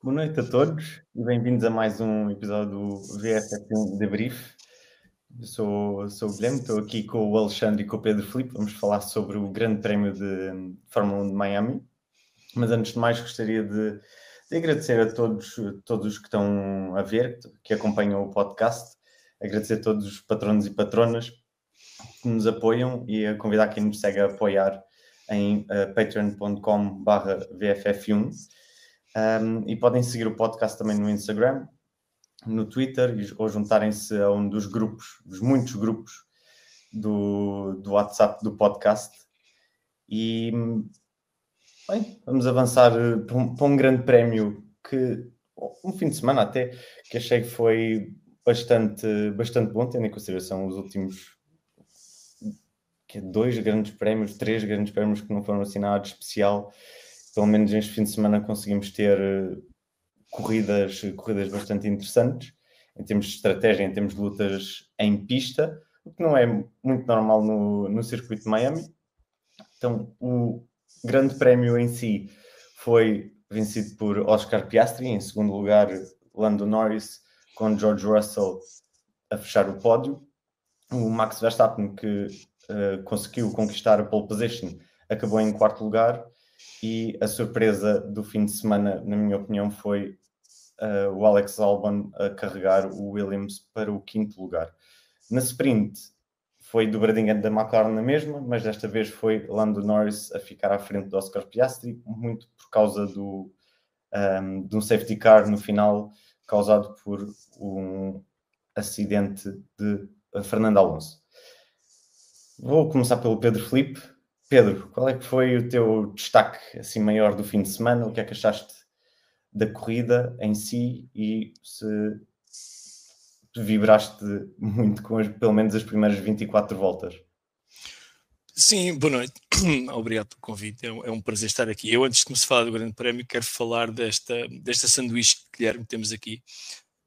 Boa noite a todos e bem-vindos a mais um episódio do VFF1 Debrief. Sou o Guilherme, estou aqui com o Alexandre e com o Pedro Filipe. Vamos falar sobre o Grande Prémio de Fórmula 1 de Miami. Mas antes de mais gostaria de agradecer a todos os que estão a ver, que acompanham o podcast. Agradecer a todos os patronos e patronas que nos apoiam e a convidar quem nos segue a apoiar em patreon.com/VFF1. E podem seguir o podcast também no Instagram, no Twitter, ou juntarem-se a um dos grupos, dos muitos grupos do WhatsApp do podcast. E, bem, vamos avançar para um grande prémio um fim de semana até, que achei que foi bastante bom, tendo em consideração os últimos três grandes prémios que não foram assim nada de especial. Pelo menos este fim de semana conseguimos ter corridas bastante interessantes, em termos de estratégia, em termos de lutas em pista, o que não é muito normal no circuito de Miami. Então, o grande prémio em si foi vencido por Oscar Piastri, em segundo lugar Lando Norris, com George Russell a fechar o pódio. O Max Verstappen, que conseguiu conquistar a pole position, acabou em quarto lugar. E a surpresa do fim de semana, na minha opinião, foi o Alex Albon a carregar o Williams para o quinto lugar. Na sprint foi dobradinha da McLaren na mesma, mas desta vez foi Lando Norris a ficar à frente do Oscar Piastri, muito por causa de um safety car no final, causado por um acidente de Fernando Alonso. Vou começar pelo Pedro Filipe. Pedro, qual é que foi o teu destaque assim maior do fim de semana? O que é que achaste da corrida em si e se vibraste muito com pelo menos as primeiras 24 voltas? Sim, boa noite. Obrigado pelo convite. É um prazer estar aqui. Eu, antes de começar a falar do Grande Prémio, quero falar desta sanduíche que, Guilherme, temos aqui,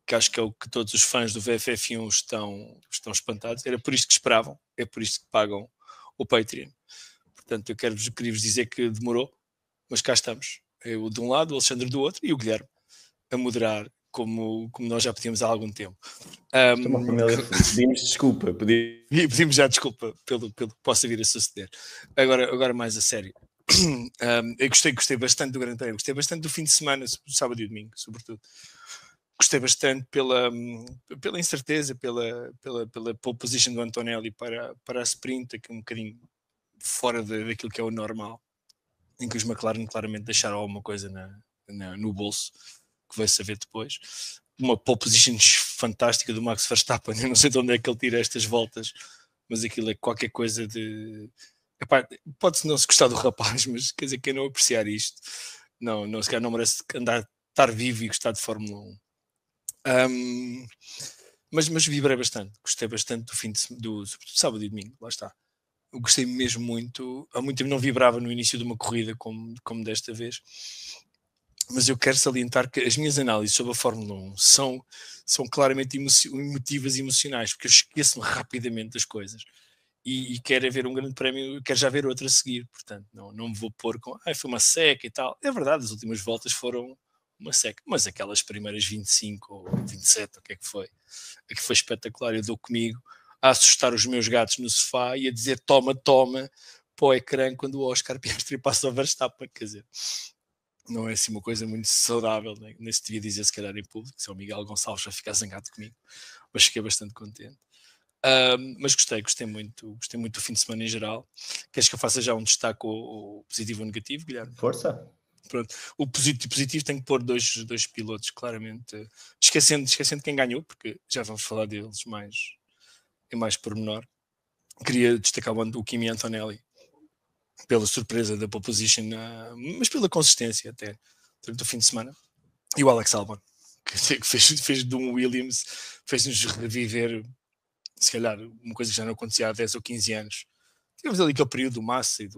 que acho que é o que todos os fãs do VFF1 estão espantados. Era por isto que esperavam, é por isto que pagam o Patreon. Portanto, eu queria-vos dizer que demorou, mas cá estamos. Eu de um lado, o Alexandre do outro e o Guilherme a moderar, como nós já pedimos há algum tempo. É uma família feliz. Pedimos desculpa. Pedimos já desculpa pelo que possa vir a suceder. Agora mais a sério. Eu gostei bastante do Grande Prémio, gostei bastante do fim de semana, sábado e domingo, sobretudo. Gostei bastante pela incerteza, pela pole position do Antonelli para a sprint, aqui um bocadinho fora daquilo que é o normal, em que os McLaren claramente deixaram alguma coisa no bolso, que vai saber depois. Uma pole position fantástica do Max Verstappen. Eu não sei de onde é que ele tira estas voltas, mas aquilo é qualquer coisa de... Epá, pode-se não se gostar do rapaz, mas quer dizer, quem não apreciar isto, se calhar não merece estar vivo e gostar de Fórmula 1. Mas vibrei bastante, gostei bastante do fim do sábado e domingo, lá está. Eu gostei mesmo muito. Há muito tempo não vibrava no início de uma corrida como desta vez. Mas eu quero salientar que as minhas análises sobre a Fórmula 1 são claramente emotivas e emocionais, porque eu esqueço-me rapidamente das coisas. E quero ver um grande prémio, quero já ver outro a seguir. Portanto, não me vou pôr com foi uma seca e tal. É verdade, as últimas voltas foram uma seca, mas aquelas primeiras 25 ou 27, o que é que foi? A que foi espetacular. Eu dou comigo a assustar os meus gatos no sofá e a dizer toma para o ecrã quando o Oscar Piastri passa o Verstappen, quer dizer, não é assim uma coisa muito saudável, né? Nem se devia dizer se calhar em público, se o Miguel Gonçalves vai ficar zangado comigo, mas fiquei bastante contente. Mas gostei muito do fim de semana em geral. Queres que eu faça já um destaque o positivo ou negativo, Guilherme? Força! Pronto. O positivo tem que pôr dois pilotos, claramente, esquecendo quem ganhou, porque já vamos falar deles em mais pormenor. Queria destacar o Kimi Antonelli pela surpresa da pole position, mas pela consistência até durante o fim de semana, e o Alex Albon, que fez de um Williams, fez-nos reviver se calhar uma coisa que já não acontecia há 10 ou 15 anos. Tivemos ali aquele período do Massa e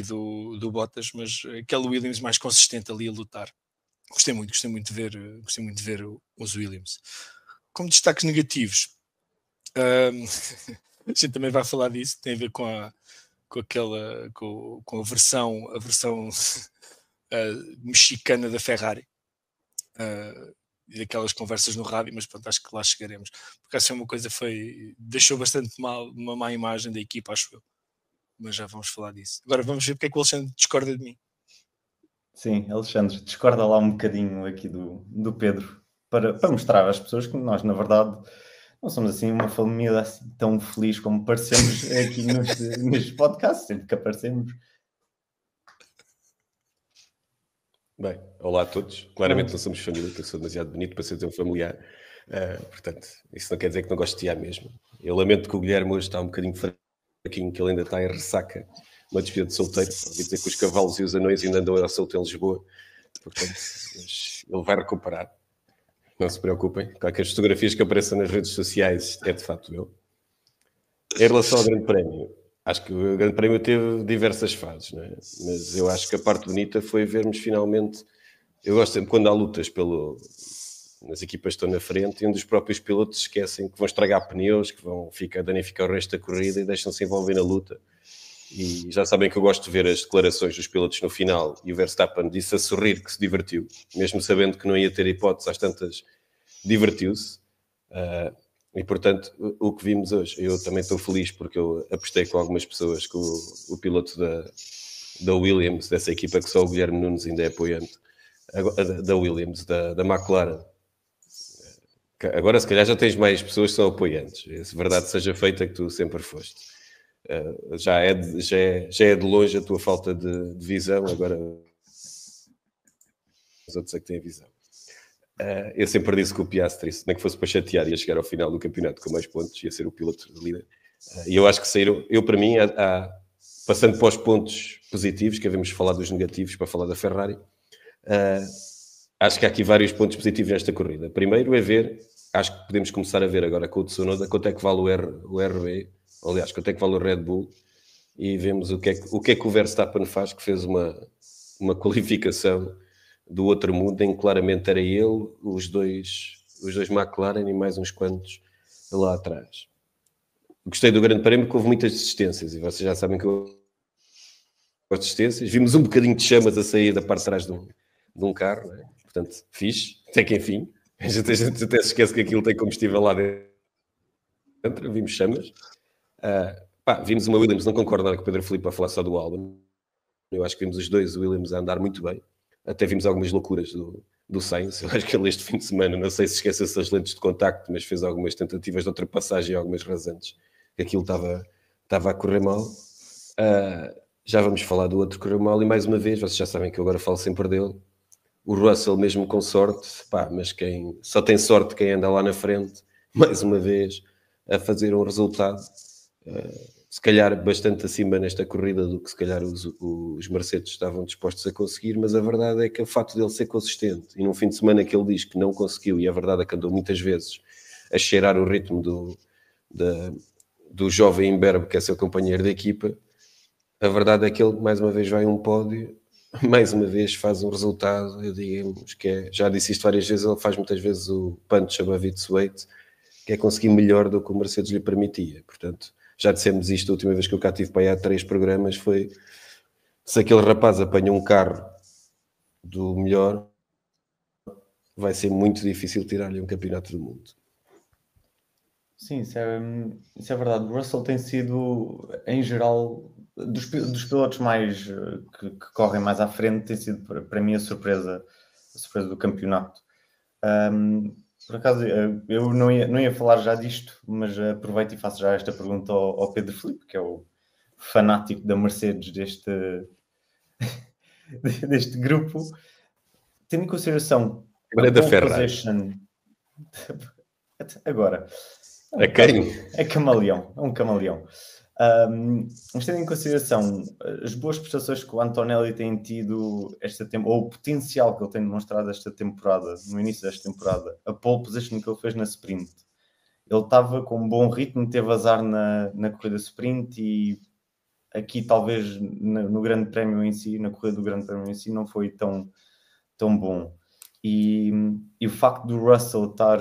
do Bottas, mas aquele Williams mais consistente ali a lutar. Gostei muito de ver os Williams. Como destaques negativos, a gente também vai falar disso, tem a ver com a versão mexicana da Ferrari, e daquelas conversas no rádio, mas pronto, acho que lá chegaremos. Porque essa é uma coisa deixou bastante uma má imagem da equipa, acho eu. Mas já vamos falar disso. Agora vamos ver porque é que o Alexandre discorda de mim. Sim, Alexandre, discorda lá um bocadinho aqui do Pedro, para mostrar às pessoas que nós, na verdade, não somos assim uma família assim tão feliz como parecemos aqui nestes podcasts, sempre que aparecemos. Bem, olá a todos. Claramente não somos família, que eu sou demasiado bonito para ser tão familiar. Portanto, isso não quer dizer que não gosto de ti mesmo. Eu lamento que o Guilherme hoje está um bocadinho fraquinho, que ele ainda está em ressaca. Uma despedida de solteiro. Ouvi dizer que os cavalos e os anões ainda andam a solto em Lisboa. Portanto, ele vai recuperar. Não se preocupem. Qualquer fotografias que apareçam nas redes sociais é de facto eu. Em relação ao Grande Prémio, acho que o Grande Prémio teve diversas fases, não é? Mas eu acho que a parte bonita foi vermos finalmente... Eu gosto sempre quando há lutas nas equipas que estão na frente e um dos próprios pilotos se esquecem que vão estragar pneus, que vão danificar o resto da corrida e deixam-se envolver na luta. E já sabem que eu gosto de ver as declarações dos pilotos no final, e o Verstappen disse a sorrir que se divertiu, mesmo sabendo que não ia ter hipótese, às tantas divertiu-se. E portanto, o que vimos hoje, eu também estou feliz porque eu apostei com algumas pessoas que o piloto da Williams, dessa equipa que só o Guilherme Nunes ainda é apoiante, da Williams, da McLaren. Agora se calhar já tens mais pessoas que são apoiantes, se verdade seja feita que tu sempre foste. Já é de longe a tua falta de visão, agora os outros é que têm visão. Eu sempre disse que o Piastri, nem que fosse para chatear, ia chegar ao final do campeonato com mais pontos, ia ser o piloto líder. E eu acho que saíram, para mim, passando para os pontos positivos, que havemos falar dos negativos para falar da Ferrari, acho que há aqui vários pontos positivos nesta corrida. Primeiro é ver, acho que podemos começar a ver agora com o Tsunoda, quanto é que vale o RB, aliás, quanto é que vale o Red Bull, e vemos o que é que o Verstappen faz, que fez uma qualificação do outro mundo, em que claramente era ele, os dois McLaren e mais uns quantos lá atrás. Gostei do Grande Prémio, porque houve muitas desistências, e vocês já sabem que eu gosto de desistências. Vimos um bocadinho de chamas a sair da parte de trás de um carro, não é? Portanto, fixe, até que enfim. A gente até se esquece que aquilo tem combustível lá dentro. Vimos chamas. Vimos uma Williams, não concordo nada com o Pedro Filipe a falar só do Albon. Eu acho que vimos os dois Williams a andar muito bem. Até vimos algumas loucuras do Sainz. Eu acho que ele este fim de semana, não sei se esqueceu-se das lentes de contacto, mas fez algumas tentativas de ultrapassagem e algumas rasantes. Aquilo estava a correr mal. Já vamos falar do outro que correu mal, e mais uma vez, vocês já sabem que eu agora falo sempre dele, o Russell mesmo com sorte, mas só tem sorte quem anda lá na frente, mais uma vez, a fazer um resultado, se calhar bastante acima nesta corrida do que se calhar os Mercedes estavam dispostos a conseguir, mas a verdade é que o facto dele ser consistente, e num fim de semana que ele diz que não conseguiu, e a verdade é que andou muitas vezes a cheirar o ritmo do jovem imberbe que é seu companheiro de equipa, a verdade é que ele mais uma vez vai a um pódio, mais uma vez faz um resultado, eu digamos que já disse isto várias vezes, ele faz muitas vezes o punch above its weight, que é conseguir melhor do que o Mercedes lhe permitia. Portanto, já dissemos isto a última vez que eu cá tive para ir há 3 programas, foi se aquele rapaz apanha um carro do melhor, vai ser muito difícil tirar-lhe um campeonato do mundo. Sim, isso é verdade. O Russell tem sido, em geral, dos pilotos mais que correm mais à frente, tem sido para mim a surpresa do campeonato. Por acaso, eu não ia falar já disto, mas aproveito e faço já esta pergunta ao Pedro Filipe, que é o fanático da Mercedes deste grupo. Tendo em consideração a da Ferrari. Agora, é camaleão, é um camaleão. Mas tendo em consideração as boas prestações que o Antonelli tem tido ou o potencial que ele tem demonstrado esta temporada, no início desta temporada, a pole position que ele fez na sprint, ele estava com um bom ritmo, teve azar na corrida sprint, e aqui talvez no Grande Prémio em si, na corrida do Grande Prémio em si, não foi tão bom. E o facto do Russell estar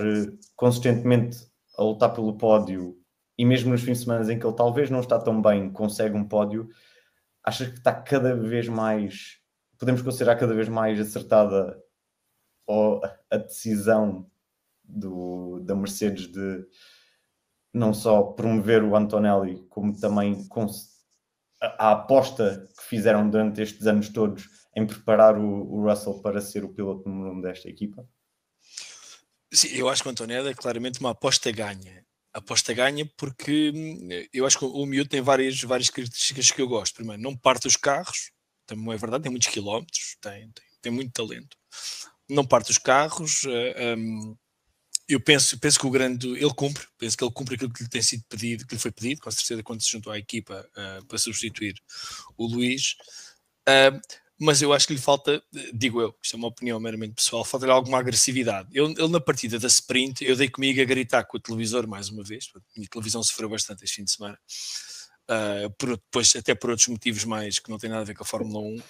consistentemente a lutar pelo pódio, e mesmo nos fins de semana em que ele talvez não está tão bem, consegue um pódio, achas que está cada vez mais, podemos considerar cada vez mais acertada ou a decisão da Mercedes de não só promover o Antonelli, como também a aposta que fizeram durante estes anos todos em preparar o Russell para ser o piloto número 1 desta equipa? Sim, eu acho que o Antonelli é claramente uma aposta ganha. Aposta ganha porque eu acho que o miúdo tem várias características que eu gosto. Primeiro, não parte os carros, também é verdade, tem muitos quilómetros, tem muito talento. Não parte os carros. Eu penso que ele cumpre, penso que ele cumpre aquilo que lhe tem sido pedido, que lhe foi pedido, com certeza, quando se juntou à equipa para substituir o Luís. Mas eu acho que lhe falta, digo eu, isto é uma opinião meramente pessoal, falta-lhe alguma agressividade. Ele na partida da sprint, eu dei comigo a gritar com o televisor mais uma vez, a minha televisão sofreu bastante este fim de semana, depois até por outros motivos mais que não têm nada a ver com a Fórmula 1.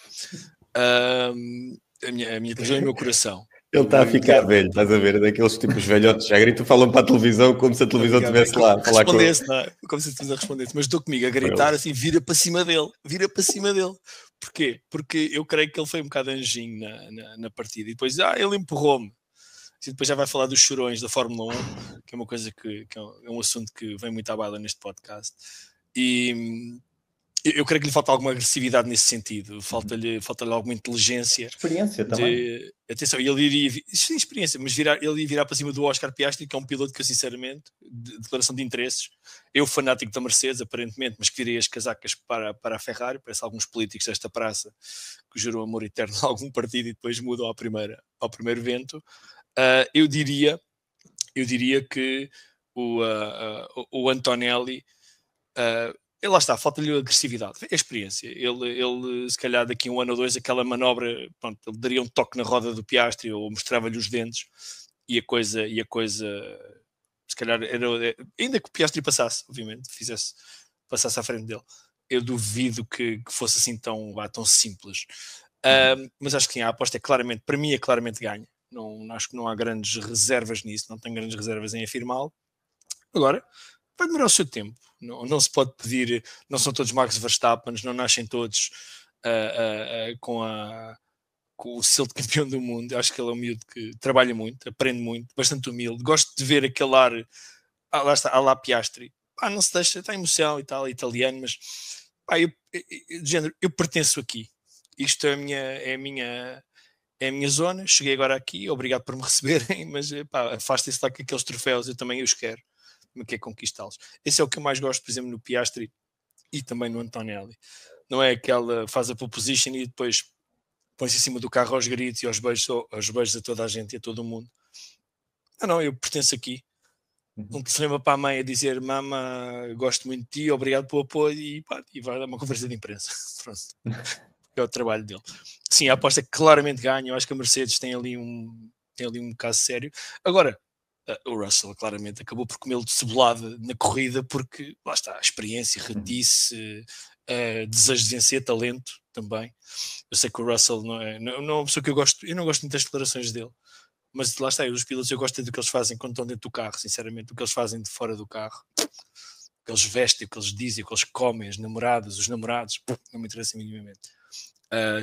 A minha televisão e o meu coração. Ele está a ficar velho, estás a ver? Daqueles tipos velhotes já gritam, falam para a televisão como se a televisão estivesse lá a falar com ele. Como se a televisão respondesse, mas estou comigo a gritar assim, vira para cima dele. Porquê? Porque eu creio que ele foi um bocado anjinho na partida e depois ele empurrou-me. E depois já vai falar dos chorões da Fórmula 1, que é uma coisa que é um assunto que vem muito à baila neste podcast. E eu creio que lhe falta alguma agressividade nesse sentido, falta-lhe alguma inteligência. Experiência também. Atenção, ele iria... Sim, experiência, mas ele ia virar para cima do Oscar Piastri, que é um piloto que eu, sinceramente, declaração de interesses, eu fanático da Mercedes, aparentemente, mas que virei as casacas para a Ferrari, parece alguns políticos desta praça que juram amor eterno a algum partido e depois mudam ao primeiro vento. Eu diria que o Antonelli... lá está, falta-lhe agressividade, é experiência. Ele, se calhar, daqui a um ano ou dois, aquela manobra, pronto, ele daria um toque na roda do Piastri ou mostrava-lhe os dentes e a coisa, se calhar, ainda que o Piastri passasse, obviamente, passasse à frente dele. Eu duvido que fosse assim tão simples. Mas acho que sim, a aposta é claramente, para mim, é claramente ganha. Acho que não há grandes reservas nisso, não tenho grandes reservas em afirmá-lo. Agora, vai demorar o seu tempo. Não se pode pedir, não são todos Max Verstappen, não nascem todos com o selo de campeão do mundo. Eu acho que ele é um miúdo que trabalha muito, aprende muito, bastante humilde. Gosto de ver aquele ar, lá está, à la Piastri. Não se deixa, está emoção e tal, italiano, mas de género, eu pertenço aqui. Isto é a minha zona. Cheguei agora aqui, obrigado por me receberem, mas afastem-se lá com aqueles troféus, eu também os quero. Me quer conquistá-los. Esse é o que eu mais gosto, por exemplo, no Piastri e também no Antonelli. Não é aquela faz a pole position e depois põe-se em cima do carro aos gritos e aos beijos a toda a gente e a todo o mundo. Não, eu pertenço aqui. Um telefonema para a mãe a dizer: mama, gosto muito de ti, obrigado pelo apoio, e vai dar uma conversa de imprensa. Pronto. É o trabalho dele. Sim, a aposta claramente ganha. Eu acho que a Mercedes tem ali um caso sério. Agora, o Russell claramente acabou por comê-lo de cebolada na corrida, porque lá está, a experiência, retice, desejo de vencer, talento também. Eu sei que o Russell não é uma pessoa que eu não gosto muito das declarações dele, mas lá está, os pilotos eu gosto do que eles fazem quando estão dentro do carro, sinceramente, o que eles fazem de fora do carro, o que eles vestem, o que eles dizem, o que eles comem, os namorados, não me interessa minimamente.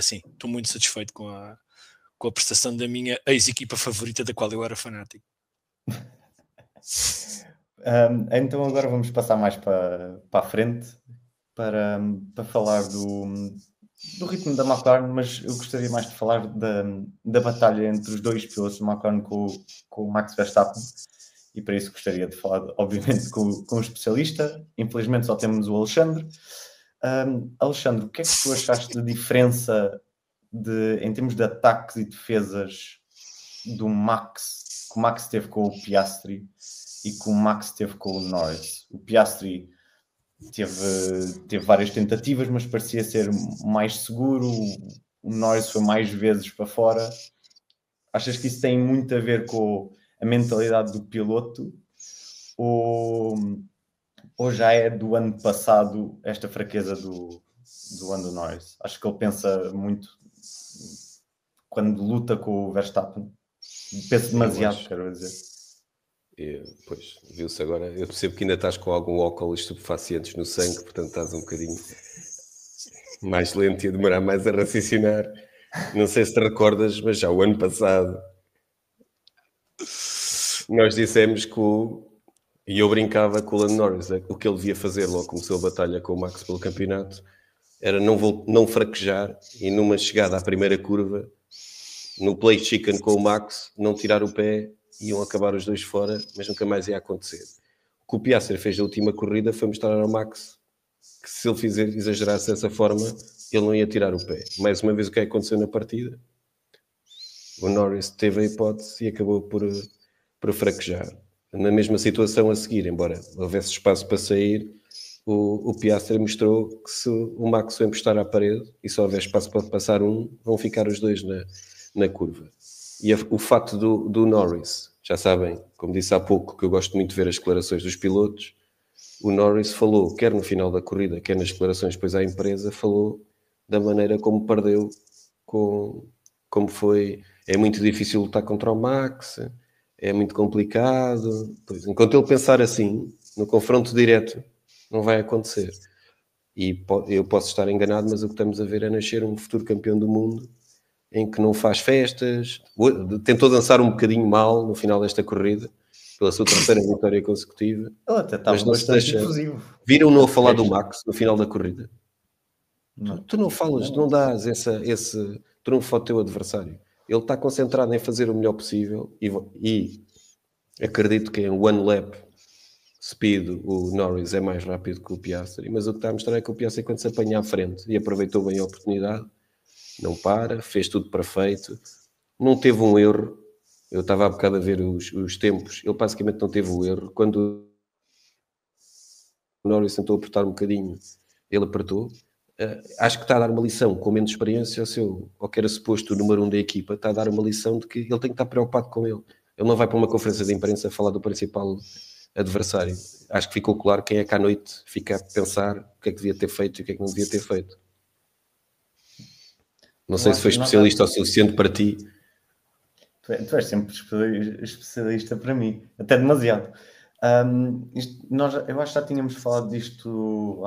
Sim, estou muito satisfeito com a prestação da minha ex-equipa favorita, da qual eu era fanático. Então agora vamos passar mais para a frente para falar do ritmo da McLaren, mas eu gostaria mais de falar da batalha entre os dois pilotos da McLaren com o Max Verstappen, e para isso gostaria de falar, obviamente, com um especialista. Infelizmente só temos o Alexandre. Alexandre, o que é que tu achaste de diferença em termos de ataques e defesas do Max, que o Max teve com o Piastri e que o Max teve com o Norris? O Piastri teve várias tentativas, mas parecia ser mais seguro. O Norris foi mais vezes para fora. Achas que isso tem muito a ver com a mentalidade do piloto? Ou já é do ano passado esta fraqueza do Lando Norris? Acho que ele pensa muito quando luta com o Verstappen. Pensa demasiado, quero dizer. Pois, viu-se agora. Eu percebo que ainda estás com algum óculos estupefacientes no sangue, portanto estás um bocadinho mais lento e a demorar mais a raciocinar. Não sei se te recordas, mas já o ano passado nós dissemos que e eu brincava com o Lando Norris, o que ele devia fazer logo começou a batalha com o Max pelo campeonato, era não fraquejar e numa chegada à primeira curva, no play chicken com o Max, não tirar o pé, iam acabar os dois fora, mas nunca mais ia acontecer. O que o Piastri fez na última corrida foi mostrar ao Max que se ele exagerasse dessa forma, ele não ia tirar o pé. Mais uma vez o que aconteceu na partida? O Norris teve a hipótese e acabou por fraquejar. Na mesma situação a seguir, embora houvesse espaço para sair, o Piastri mostrou que se o Max o encostar à parede e só houver espaço para passar vão ficar os dois na curva. E o fato do Norris, já sabem, como disse há pouco, que eu gosto muito de ver as declarações dos pilotos, o Norris falou, quer no final da corrida, quer nas declarações depois à empresa, falou da maneira como perdeu, como foi, é muito difícil lutar contra o Max, é muito complicado. Pois, enquanto ele pensar assim, no confronto direto, não vai acontecer. E eu posso estar enganado, mas o que estamos a ver é nascer um futuro campeão do mundo em que não faz festas, tentou dançar um bocadinho mal no final desta corrida, pela sua terceira vitória consecutiva. Ele até estava bastante efusivo. Viram-no a falar do Max no final da corrida? Tu não falas, não dás esse trunfo ao teu adversário. Ele está concentrado em fazer o melhor possível e acredito que em one lap speed o Norris é mais rápido que o Piastri, mas o que está a mostrar é que o Piastri, quando se apanha à frente e aproveitou bem a oportunidade, não para, fez tudo perfeito, não teve um erro. Eu estava há bocado a ver os tempos, ele basicamente não teve o erro. Quando o Norris tentou apertar um bocadinho, ele apertou. Acho que está a dar uma lição com menos experiência ao que era suposto o número 1 da equipa, está a dar uma lição de que ele tem que estar preocupado com ele. Ele não vai para uma conferência de imprensa falar do principal adversário. Acho que ficou claro quem é que à noite fica a pensar o que é que devia ter feito e o que é que não devia ter feito. Não sei se foi especialista o suficiente para ti. Tu és sempre especialista para mim, até demasiado. Eu acho que já tínhamos falado disto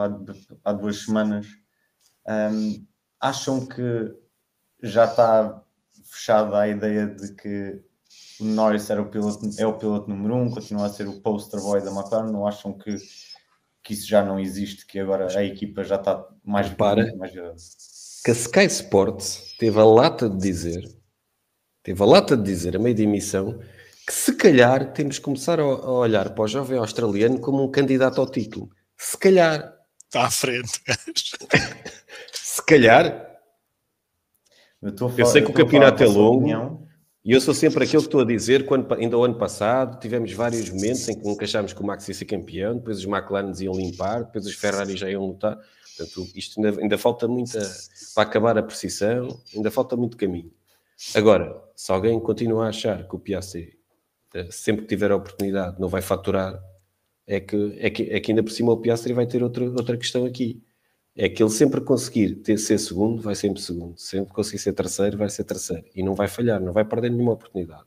há 2 semanas. Acham que já está fechada a ideia de que o Norris é o piloto número 1, continua a ser o poster boy da McLaren? Não acham que isso já não existe, que agora a equipa já está mais virada? Que a Sky Sports teve a lata de dizer, a meio de emissão, que se calhar temos que começar a olhar para o jovem australiano como um candidato ao título. Se calhar. Está à frente. Se calhar. Eu sei que o campeonato é longo e eu sou sempre aquele que estou a dizer, quando ainda o ano passado tivemos vários momentos em que nunca achámos que o Max ia ser campeão, depois os McLaren iam limpar, depois os Ferrari já iam lutar. Portanto, isto ainda falta muito para acabar a precisão, ainda falta muito caminho. Agora, se alguém continua a achar que o Piastri, sempre que tiver a oportunidade, não vai faturar, é que ainda por cima o Piastri vai ter outra questão aqui. É que ele sempre conseguir ser segundo, vai sempre segundo. Sempre conseguir ser terceiro, vai ser terceiro. E não vai falhar, não vai perder nenhuma oportunidade.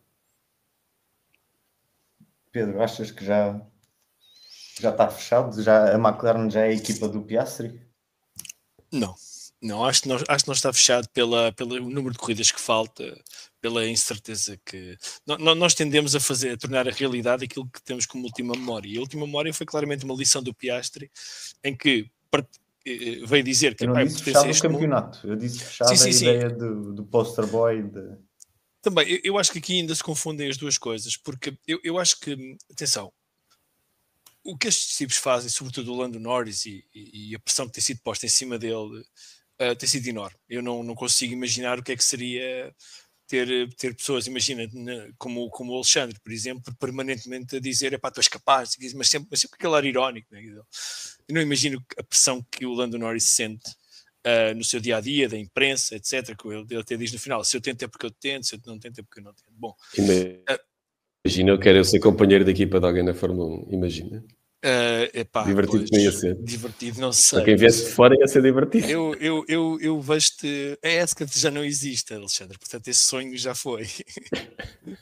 Pedro, achas que já está fechado? A McLaren já é a equipa do Piastri? Não, acho que não está fechado pelo número de corridas que falta, pela incerteza que... Nós tendemos a tornar a realidade aquilo que temos como última memória. E a última memória foi claramente uma lição do Piastri, em que veio dizer que... Eu não disse fechado o campeonato, eu disse fechado a ideia do poster boy. Também, eu acho que aqui ainda se confundem as duas coisas, porque eu acho que, atenção, o que estes tipos fazem, sobretudo o Lando Norris e a pressão que tem sido posta em cima dele, tem sido enorme. Eu não consigo imaginar o que é que seria ter pessoas, imagina, como o Alexandre, por exemplo, permanentemente a dizer, tu és capaz, mas sempre aquele ar irónico. Né? Eu não imagino a pressão que o Lando Norris sente no seu dia-a-dia, da imprensa, etc., que ele até diz no final, se eu tento é porque eu tento, se eu não tento é porque eu não tento. Bom, imagina, eu quero ser companheiro da equipa de alguém na Fórmula 1, imagina. Divertido não ia ser. Divertido, não sei. Para quem viesse de fora ia ser divertido. Eu vejo-te... A ESCAT já não existe, Alexandre, portanto esse sonho já foi.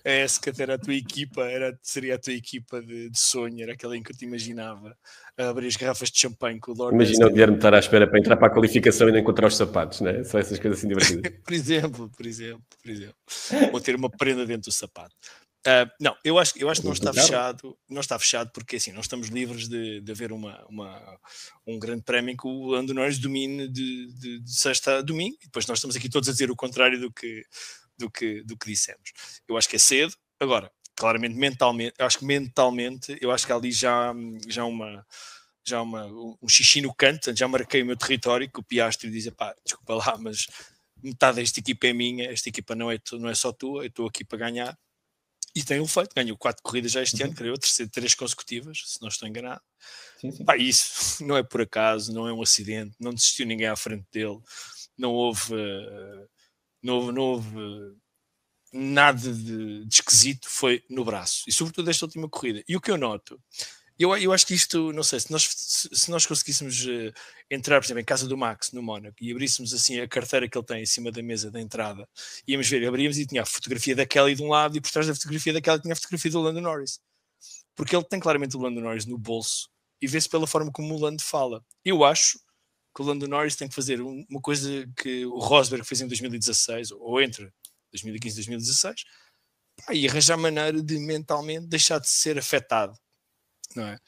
A ESCAT era a tua equipa, seria a tua equipa de sonho, era aquela em que eu te imaginava a abrir as garrafas de champanhe com o Lord. Imagina o Guilherme estar à espera para entrar para a qualificação e não encontrar os sapatos, né? Só essas coisas assim divertidas. por exemplo. Ou ter uma prenda dentro do sapato. Não, eu acho que não está Complicado. fechado. Não está fechado porque assim, não estamos livres de haver um grande prémio em que o Lando Norris domine de sexta a domingo, e depois nós estamos aqui todos a dizer o contrário do que dissemos. Eu acho que é cedo. Agora, claramente, mentalmente, eu acho que há ali já um xixi no canto, já marquei o meu território, que o Piastri diz, pá, desculpa lá, mas metade desta equipa é minha, esta equipa não é só tua, eu estou aqui para ganhar. E tem um feito, ganhou 4 corridas já este ano, creio, 3 consecutivas, se não estou enganado. Sim. Pá, isso não é por acaso, não é um acidente, não desistiu ninguém à frente dele, não houve nada de esquisito, foi no braço, e sobretudo esta última corrida. E o que eu noto, eu acho que isto, não sei, se nós conseguíssemos entrar, por exemplo, em casa do Max, no Mónaco, e abríssemos assim a carteira que ele tem em cima da mesa da entrada, íamos ver, abríamos e tinha a fotografia da Kelly de um lado, e por trás da fotografia da Kelly tinha a fotografia do Lando Norris. Porque ele tem claramente o Lando Norris no bolso, e vê-se pela forma como o Lando fala. Eu acho que o Lando Norris tem que fazer uma coisa que o Rosberg fez em 2016, ou entre 2015 e 2016, e arranjar maneira de mentalmente deixar de ser afetado. Não é?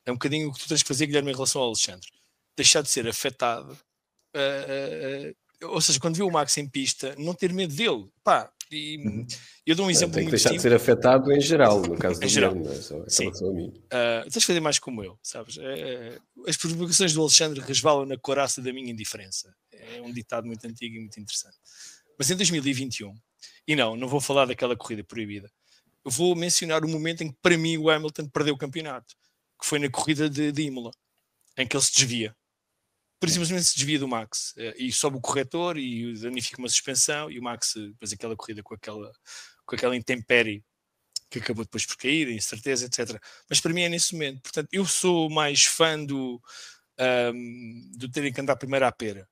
É um bocadinho o que tu tens que fazer, Guilherme, em relação ao Alexandre. Deixar de ser afetado. Ou seja, quando vê o Max em pista, não ter medo dele. Pá, eu dou um exemplo tem que muito deixar de simples. ser afetado em geral, no caso do Em geral. Guilherme, não é só em Sim. relação a mim. Tens de fazer mais como eu, sabes? As provocações do Alexandre resvalam na coraça da minha indiferença. É um ditado muito antigo e muito interessante. Mas em 2021, e não vou falar daquela corrida proibida, eu vou mencionar o momento em que, para mim, o Hamilton perdeu o campeonato, que foi na corrida de Imola, em que ele se desvia. Por simplesmente se desvia do Max, e sobe o corretor e danifica uma suspensão, e o Max, depois aquela corrida com aquela intempérie que acabou depois por cair, incerteza, etc. Mas para mim é nesse momento. Portanto, eu sou mais fã do terem que andar primeiro à pera.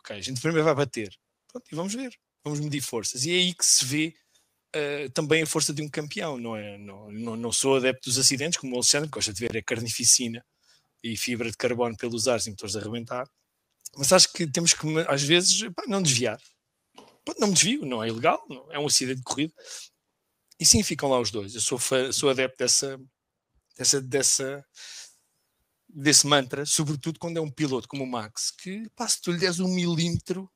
Ok, a gente primeiro vai bater. Pronto, e vamos ver. Vamos medir forças. E é aí que se vê também a força de um campeão. Não sou adepto dos acidentes, como o Alexandre, que gosta de ver a carnificina e fibra de carbono pelos ares e motores a arrebentar. Mas acho que temos que, às vezes, não desviar. Não me desvio, não é ilegal, não, é um acidente de corrida. E sim, ficam lá os dois. Eu sou adepto desse mantra, sobretudo quando é um piloto como o Max, que se tu lhe des 1 milímetro,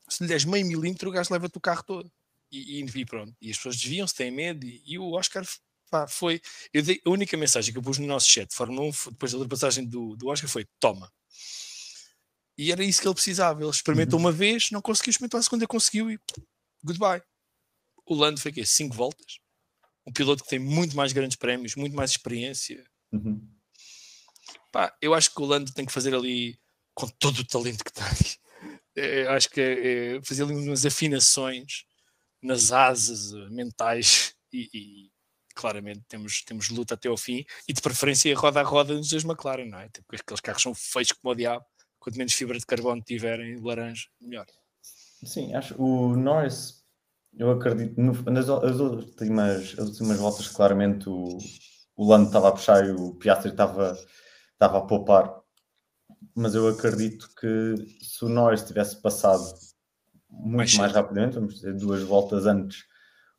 se lhe des meio milímetro, o gajo leva-te o carro todo. E pronto. E as pessoas desviam-se, têm medo. E o Oscar foi. A única mensagem que eu pus no nosso chat de Fórmula 1, depois da ultrapassagem do Oscar, foi: toma. E era isso que ele precisava. Ele experimentou uma vez, não conseguiu, experimentar a segunda, conseguiu e goodbye. O Lando foi 5 voltas. Um piloto que tem muito mais grandes prémios, muito mais experiência. Eu acho que o Lando tem que fazer ali, com todo o talento que tem, acho que é fazer ali umas afinações nas asas mentais e claramente temos luta até ao fim, e de preferência roda a roda nos dois McLaren, não é? Porque aqueles carros são feios como o diabo, quanto menos fibra de carbono tiverem, laranja, melhor. Sim, acho o Norris, eu acredito, nas últimas voltas, claramente o Lando estava a puxar e o Piastri estava a poupar, mas eu acredito que se o Norris tivesse passado muito mais rapidamente, vamos dizer 2 voltas antes,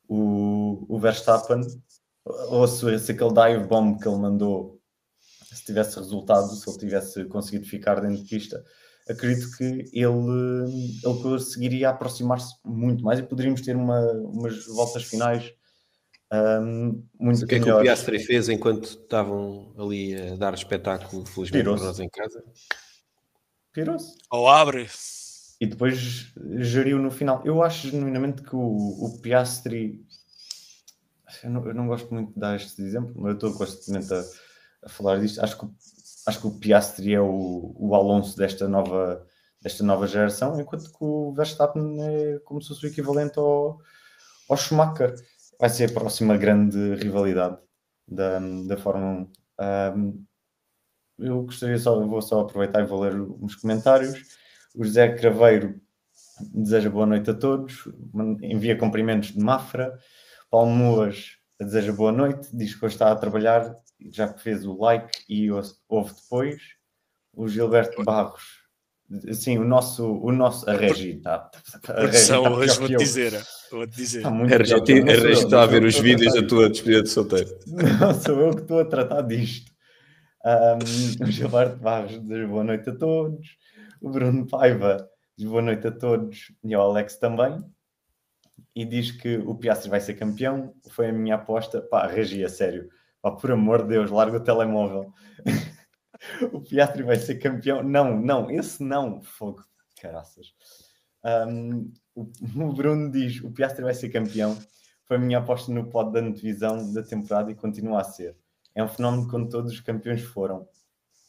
o Verstappen, ou se aquele dive bomb que ele mandou, se tivesse resultado, se ele tivesse conseguido ficar dentro de pista, acredito que ele conseguiria aproximar-se muito mais e poderíamos ter umas voltas finais muito melhores. O que é que o Piastri fez enquanto estavam ali a dar espetáculo, felizmente para nós em casa? Pirou-se. Ou abre. E depois geriu no final. Eu acho genuinamente que o Piastri... Eu não gosto muito de dar este exemplo, mas eu estou constantemente a falar disto. Acho que o Piastri é o Alonso desta nova geração, enquanto que o Verstappen é como se fosse o equivalente ao Schumacher. Vai ser a próxima grande rivalidade da Fórmula 1. Eu vou só aproveitar e vou ler uns comentários. O José Craveiro deseja boa noite a todos, envia cumprimentos de Mafra. Paulo Moas deseja boa noite, diz que hoje está a trabalhar, já que fez o like e ouve depois. O Gilberto Barros Sim, a Regi está. Produção, hoje vou-te dizer. Está muito A Regi está a ver os vídeos da tua despedida de solteiro. Não sou eu que estou a tratar disto. O Gilberto Barros diz boa noite a todos. O Bruno Paiva diz boa noite a todos. E o Alex também. E diz que o Piastri vai ser campeão. Foi a minha aposta. Pá, Regi, a sério. Pá, por amor de Deus, larga o telemóvel. O Piastri vai ser campeão. Não, esse não. Fogo, caraças. O Bruno diz, o Piastri vai ser campeão. Foi a minha aposta no pod da antevisão da temporada e continua a ser. É um fenómeno quando todos os campeões foram.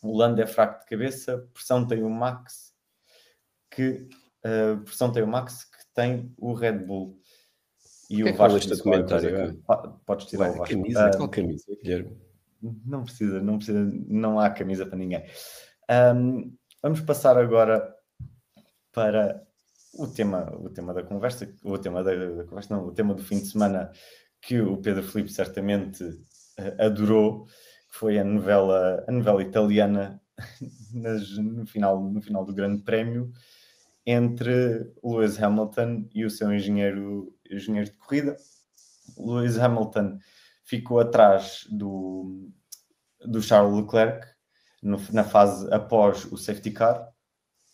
O Lando é fraco de cabeça, pressão tem o Max que tem o Red Bull. E o Vasco este comentário. Podes tirar o Vasco. Qual camisa, Guilherme? Não precisa, não há camisa para ninguém. Vamos passar agora para o tema da conversa, o tema do fim de semana que o Pedro Filipe certamente adorou, que foi a novela italiana no final do Grande Prémio entre Lewis Hamilton e o seu engenheiro de corrida. Lewis Hamilton ficou atrás do Charles Leclerc na fase após o safety car.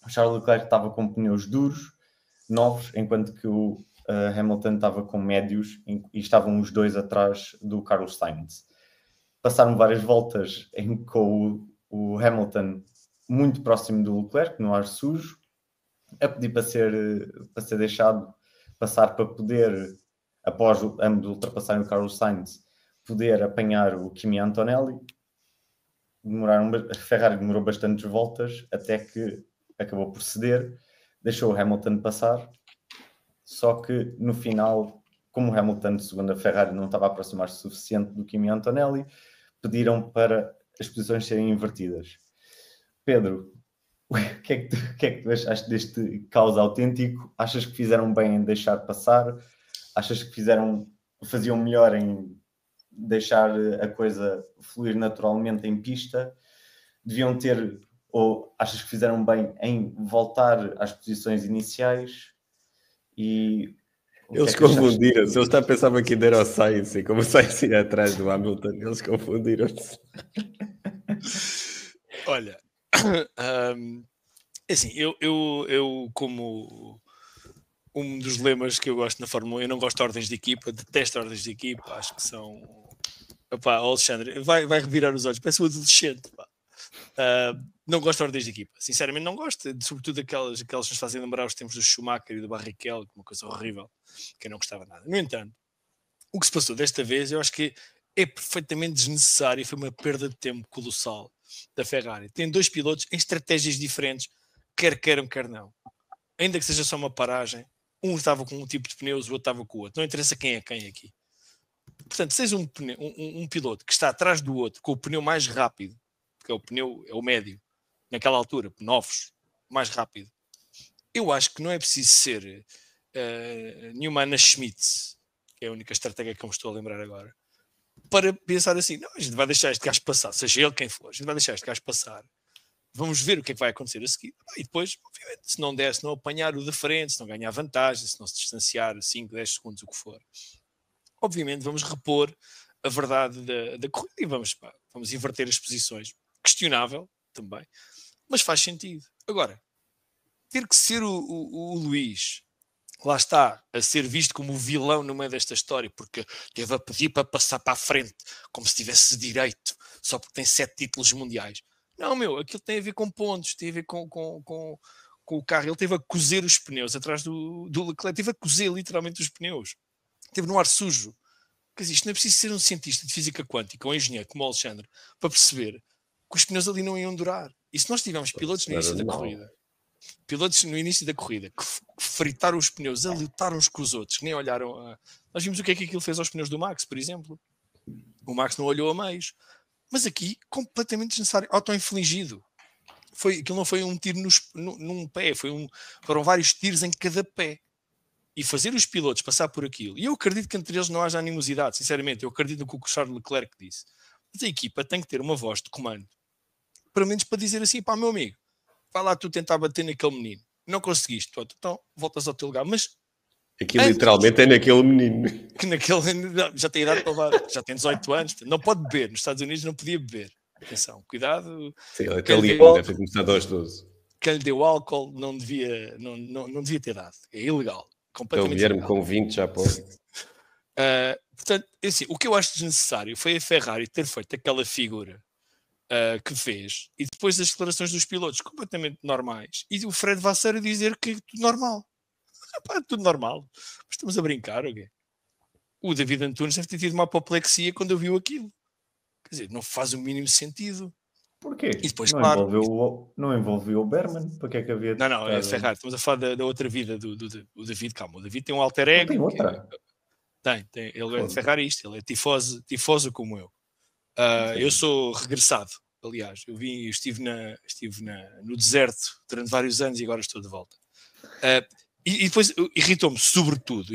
O Charles Leclerc estava com pneus duros, novos, enquanto que o Hamilton estava com médios e estavam os dois atrás do Carlos Sainz. Passaram várias voltas com o Hamilton muito próximo do Leclerc, no ar sujo, a pedir para ser deixado passar para poder, após ambos ultrapassarem o Carlos Sainz, poder apanhar o Kimi Antonelli. A Ferrari demorou bastantes voltas até que acabou por ceder, deixou o Hamilton passar, só que no final, como o Hamilton, segundo a Ferrari, não estava a aproximar-se o suficiente do Kimi Antonelli, pediram para as posições serem invertidas. Pedro, o que é que tu achaste deste caos autêntico? Achas que fizeram bem em deixar passar? Achas que faziam melhor em deixar a coisa fluir naturalmente em pista? Deviam ter, ou achas que fizeram bem em voltar às posições iniciais? E eles confundiram-se. Eles pensavam que ainda era o Sainz, e como o Sainz ia atrás do Hamilton, eles confundiram-se. Olha, assim, eu como um dos lemas que eu gosto na Fórmula 1, eu não gosto de ordens de equipa, detesto ordens de equipa, acho que são... Opá, Alexandre, vai revirar os olhos, parece um adolescente, pá. Não gosto de ordens de equipa, sinceramente não gosto, sobretudo aquelas que nos fazem lembrar os tempos do Schumacher e do Barrichello, uma coisa horrível, que eu não gostava nada. No entanto, o que se passou desta vez, eu acho que é perfeitamente desnecessário e foi uma perda de tempo colossal da Ferrari. Tem dois pilotos em estratégias diferentes, quer queiram, quer não. Ainda que seja só uma paragem, um estava com um tipo de pneus, o outro estava com o outro. Não interessa quem é quem aqui. Portanto, se és um piloto que está atrás do outro com o pneu mais rápido, que é o médio, naquela altura, novos, mais rápido, eu acho que não é preciso ser nenhuma Anna Schmitz, que é a única estratégia que eu me estou a lembrar agora, para pensar assim, não, a gente vai deixar este gajo passar, seja ele quem for, a gente vai deixar este gajo passar, vamos ver o que é que vai acontecer a seguir, e depois, obviamente, se não der, se não apanhar o da frente, se não ganhar vantagem, se não se distanciar 5, 10 segundos, o que for, obviamente vamos repor a verdade da corrida e vamos inverter as posições. Questionável também, mas faz sentido. Agora, ter que ser o Luís, lá está, a ser visto como o vilão no meio desta história, porque teve a pedir para passar para a frente, como se tivesse direito, só porque tem 7 títulos mundiais. Não, aquilo tem a ver com pontos, tem a ver com o carro. Ele teve a cozer os pneus atrás do Leclerc, teve a cozer literalmente os pneus. Teve no ar sujo. Quer dizer, isto não é preciso ser um cientista de física quântica ou um engenheiro como o Alexandre para perceber que os pneus ali não iam durar. E se nós tivermos pilotos no início da corrida, que fritaram os pneus, a lutar uns com os outros, que nem olharam a... Nós vimos o que é que aquilo fez aos pneus do Max, por exemplo. O Max não olhou a meios. Mas aqui, completamente desnecessário, auto-infligido. Aquilo não foi um tiro num pé, foram vários tiros em cada pé. E fazer os pilotos passar por aquilo. E eu acredito que entre eles não haja animosidade, sinceramente. Eu acredito no que o Charles Leclerc disse. Mas a equipa tem que ter uma voz de comando, pelo menos para dizer assim, pá, meu amigo, vai lá tu tentar bater naquele menino. Não conseguiste, pronto, então voltas ao teu lugar. Mas aquilo literalmente é naquele menino. que já tem idade para levar, já tem 18 anos, não pode beber. Nos Estados Unidos não podia beber. Atenção, cuidado. Sim, ele até ali deve ter começado aos 12. Quem lhe deu álcool não devia ter dado. É ilegal. Completamente Então, ilegal. com 20 já pode. Portanto, assim, o que eu acho desnecessário foi a Ferrari ter feito aquela figura que fez e depois as declarações dos pilotos completamente normais e o Fred Vasseur dizer que tudo normal. Tudo normal. Mas estamos a brincar, ok? O David Antunes deve ter tido uma apoplexia quando ouviu aquilo. Quer dizer, não faz o mínimo sentido. Porquê? E depois, Não envolveu o Berman? Para que é que havia... Não, é Ferrari. Estamos a falar da outra vida do David. Calma, o David tem um alter ego. Tem outra? Tem. Ele é ferrarista, ele é tifoso como eu. Eu sou regressado, aliás. Eu estive no deserto durante vários anos e agora estou de volta. E depois irritou-me sobretudo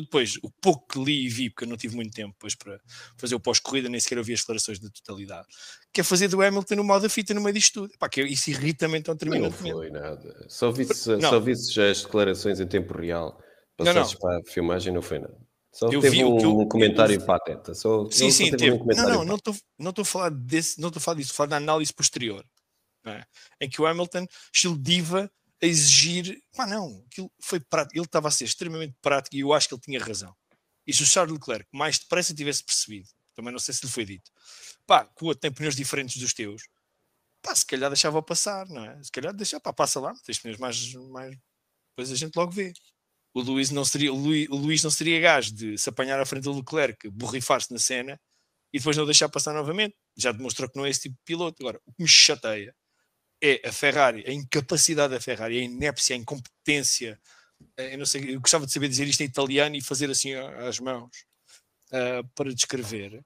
depois o pouco que li e vi, porque eu não tive muito tempo depois para fazer o pós-corrida, nem sequer ouvi as declarações da totalidade, que é fazer do Hamilton no modo da fita no meio disto tudo. Pá, que isso irrita-me então terminantemente. Não foi nada. Só visse já as declarações em tempo real. Passaste para a filmagem, não foi nada. Só teve um comentário pateta. Sim, teve. Não estou a falar disso, estou a falar da análise posterior, não é? Em que o Hamilton estilo diva a exigir, aquilo foi prático, ele estava a ser extremamente prático e eu acho que ele tinha razão. E se o Charles Leclerc mais depressa tivesse percebido, também não sei se lhe foi dito, que o outro tem pneus diferentes dos teus, se calhar deixava passar, não é? Se calhar passa lá, tens pneus mais, depois a gente logo vê. O Luís não seria gajo de se apanhar à frente do Leclerc, borrifar-se na cena e depois não deixar passar novamente. Já demonstrou que não é esse tipo de piloto. Agora, o que me chateia é a Ferrari, a incapacidade da Ferrari, a inépcia, a incompetência. Eu não sei, eu gostava de saber dizer isto em italiano e fazer assim às mãos para descrever.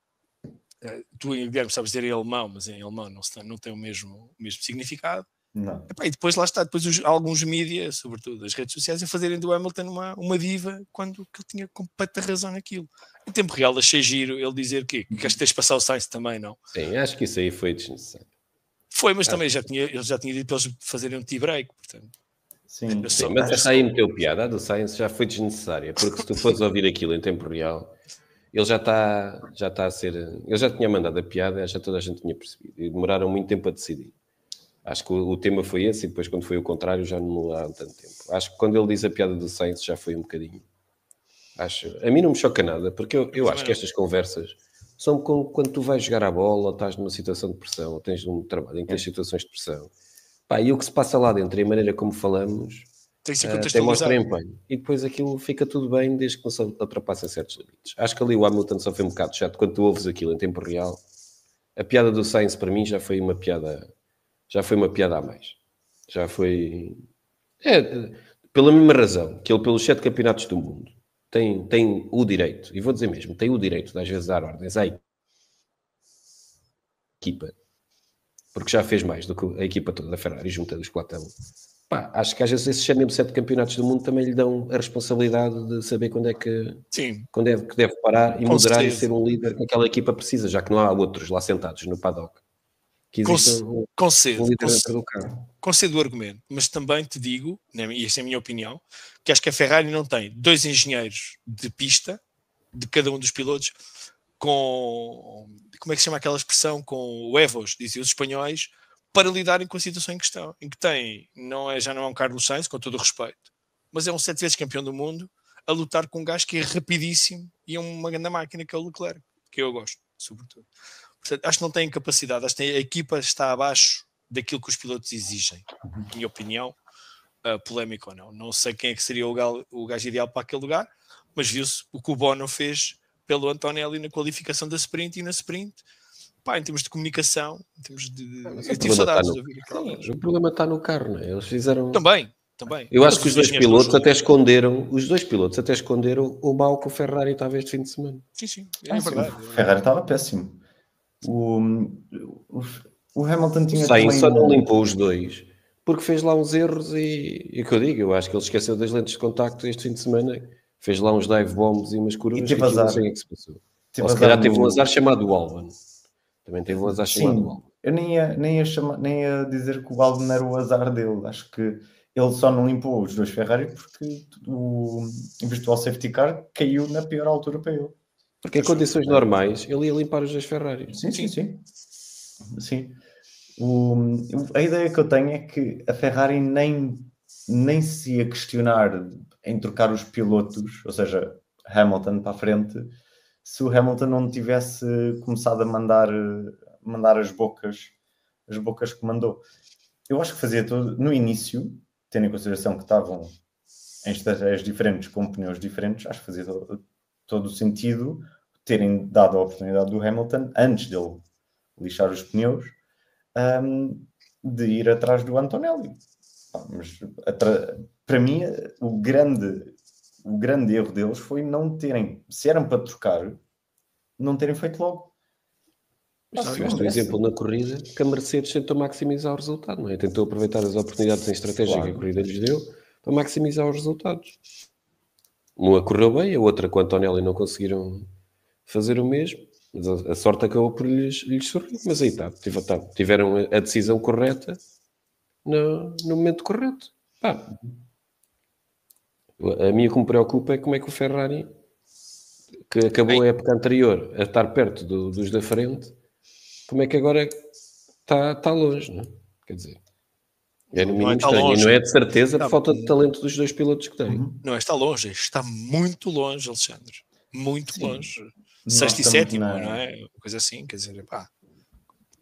Tu, Guilherme, sabes dizer em alemão, mas em alemão não tem o mesmo significado. Não. E depois lá está, alguns mídias, sobretudo as redes sociais, a fazerem do Hamilton uma diva quando ele tinha completa razão naquilo. Em tempo real achei giro ele dizer que tens de passar o Sainz também, não? Sim, acho que isso aí foi desnecessário. Foi, mas também ele já tinha dito para eles fazerem um tea break, portanto. Sim, mas essa aí meteu piada, a do Sainz já foi desnecessária, porque se tu fores ouvir aquilo em tempo real, ele já está a ser... Ele já tinha mandado a piada, já toda a gente tinha percebido, e demoraram muito tempo a decidir. Acho que o tema foi esse e depois quando foi o contrário já não demoraram tanto tempo. Acho que quando ele diz a piada do Sainz já foi um bocadinho... A mim não me choca nada, porque eu acho que estas conversas são quando tu vais jogar a bola ou estás numa situação de pressão ou tens um trabalho em que tens situações de pressão. E o que se passa lá dentro e a maneira como falamos tem mostra empenho. E depois aquilo fica tudo bem desde que não se ultrapassem certos limites. Acho que ali o Hamilton só foi um bocado chato quando tu ouves aquilo em tempo real. A piada do Sainz para mim já foi uma piada a mais. Já foi... pela mesma razão que ele, pelos 7 campeonatos do mundo, tem o direito, e vou dizer mesmo, tem o direito de às vezes dar ordens à equipa, porque já fez mais do que a equipa toda da Ferrari, juntando os Platão. Acho que às vezes esses mesmo 7 campeonatos do mundo também lhe dão a responsabilidade de saber quando é que deve parar e moderar e ser um líder que aquela equipa precisa, já que não há outros lá sentados no paddock. Concedo o argumento, mas também te digo, e esta é a minha opinião, que acho que a Ferrari não tem 2 engenheiros de pista de cada um dos pilotos com, como é que se chama aquela expressão, com o Evos, dizem os espanhóis, para lidarem com a situação em questão, em que já não é um Carlos Sainz, com todo o respeito, mas é um 7 vezes campeão do mundo a lutar com um gajo que é rapidíssimo e é uma grande máquina que é o Leclerc, que eu gosto, sobretudo. Portanto, acho que não têm capacidade, acho que a equipa está abaixo daquilo que os pilotos exigem. Minha opinião, polémica ou não. Não sei quem é que seria o gajo ideal para aquele lugar, mas viu-se o que o Bono fez pelo Antonelli na qualificação da sprint e na sprint. Em termos de comunicação, em termos de... Eu tive saudades de ouvir aquilo. O problema está no carro, não é? Eles fizeram... Também. Eu acho que os dois pilotos até esconderam o mal que o Ferrari estava este fim de semana. Sim, é verdade. O Ferrari estava péssimo. O Hamilton tinha... O Sainz só não limpou os dois porque fez lá uns erros e o que eu digo, eu acho que ele esqueceu das lentes de contacto este fim de semana, fez lá uns dive bombs e umas curvas e não sei o que se passou. Ou se calhar teve um azar chamado Albon. Também teve um azar chamado Albon. eu nem ia dizer que o Albon era o azar dele. Acho que ele só não limpou os dois Ferrari porque o virtual safety car caiu na pior altura para ele. Porque em condições normais ele ia limpar os dois Ferraris. Sim. A ideia que eu tenho é que a Ferrari nem se ia questionar em trocar os pilotos, ou seja, Hamilton para a frente, se o Hamilton não tivesse começado a mandar as bocas que mandou. Eu acho que fazia tudo no início, tendo em consideração que estavam em estratégias diferentes, com pneus diferentes, acho que fazia todo o sentido terem dado a oportunidade do Hamilton, antes dele lixar os pneus, de ir atrás do Antonelli. Mas para mim o grande erro deles foi não terem, se eram para trocar, não terem feito logo. Tiveste um exemplo na corrida que a Mercedes tentou maximizar o resultado, não é? Tentou aproveitar as oportunidades em estratégia que a corrida lhes deu para maximizar os resultados. Uma correu bem, a outra com o Antonelli não conseguiram fazer o mesmo. Mas a sorte acabou por lhes sorrir. Mas aí está, tiveram a decisão correta no momento correto. Pá. A minha que me preocupa é como é que o Ferrari, que acabou a época anterior a estar perto dos da frente, como é que agora está longe, não é? Quer dizer, é no mínimo estranho. E não é de certeza por falta de talento dos dois pilotos que têm. Não está longe, está muito longe, Alexandre. Muito longe. Sexto e sétimo, não é? Uma coisa assim, quer dizer, pá.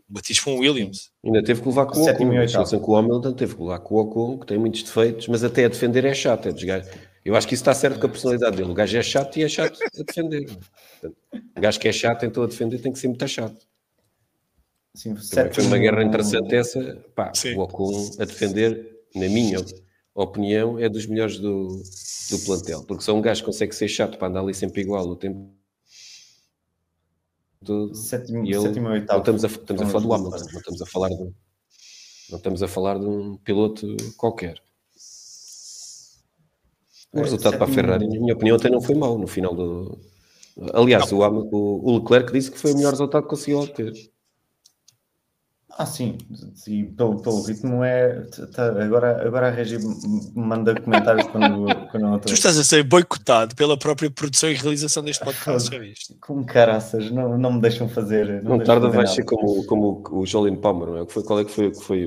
Batiste com o Williams. Ainda teve que levar com o Ocon. Com o Hamilton teve que levar com o Ocon, que tem muitos defeitos, mas até a defender é chato. Eu acho que isso está certo com a personalidade dele. O gajo é chato e é chato a defender. Portanto, o gajo que é chato, então a defender tem que ser muito chato. Sim, foi uma guerra interessante essa. Pá, o Ocon a defender, na minha opinião, é dos melhores do plantel. Porque só um gajo que consegue ser chato para andar ali sempre igual o tempo todo. Sétimo e oitavo. Estamos a falar do Hamilton, não estamos a falar de um piloto qualquer. O resultado para a Ferrari, na minha opinião, até não foi mau no final do... Aliás, o Leclerc disse que foi o melhor resultado que conseguiu obter. Sim, e pelo ritmo é... Agora a Regi manda comentários quando não estou... Tu estás a ser boicotado pela própria produção e realização deste podcast, já viste? Com caraças, não me deixam fazer... Não tarda, vai ser como o Jolyon Palmer, não é? Qual é que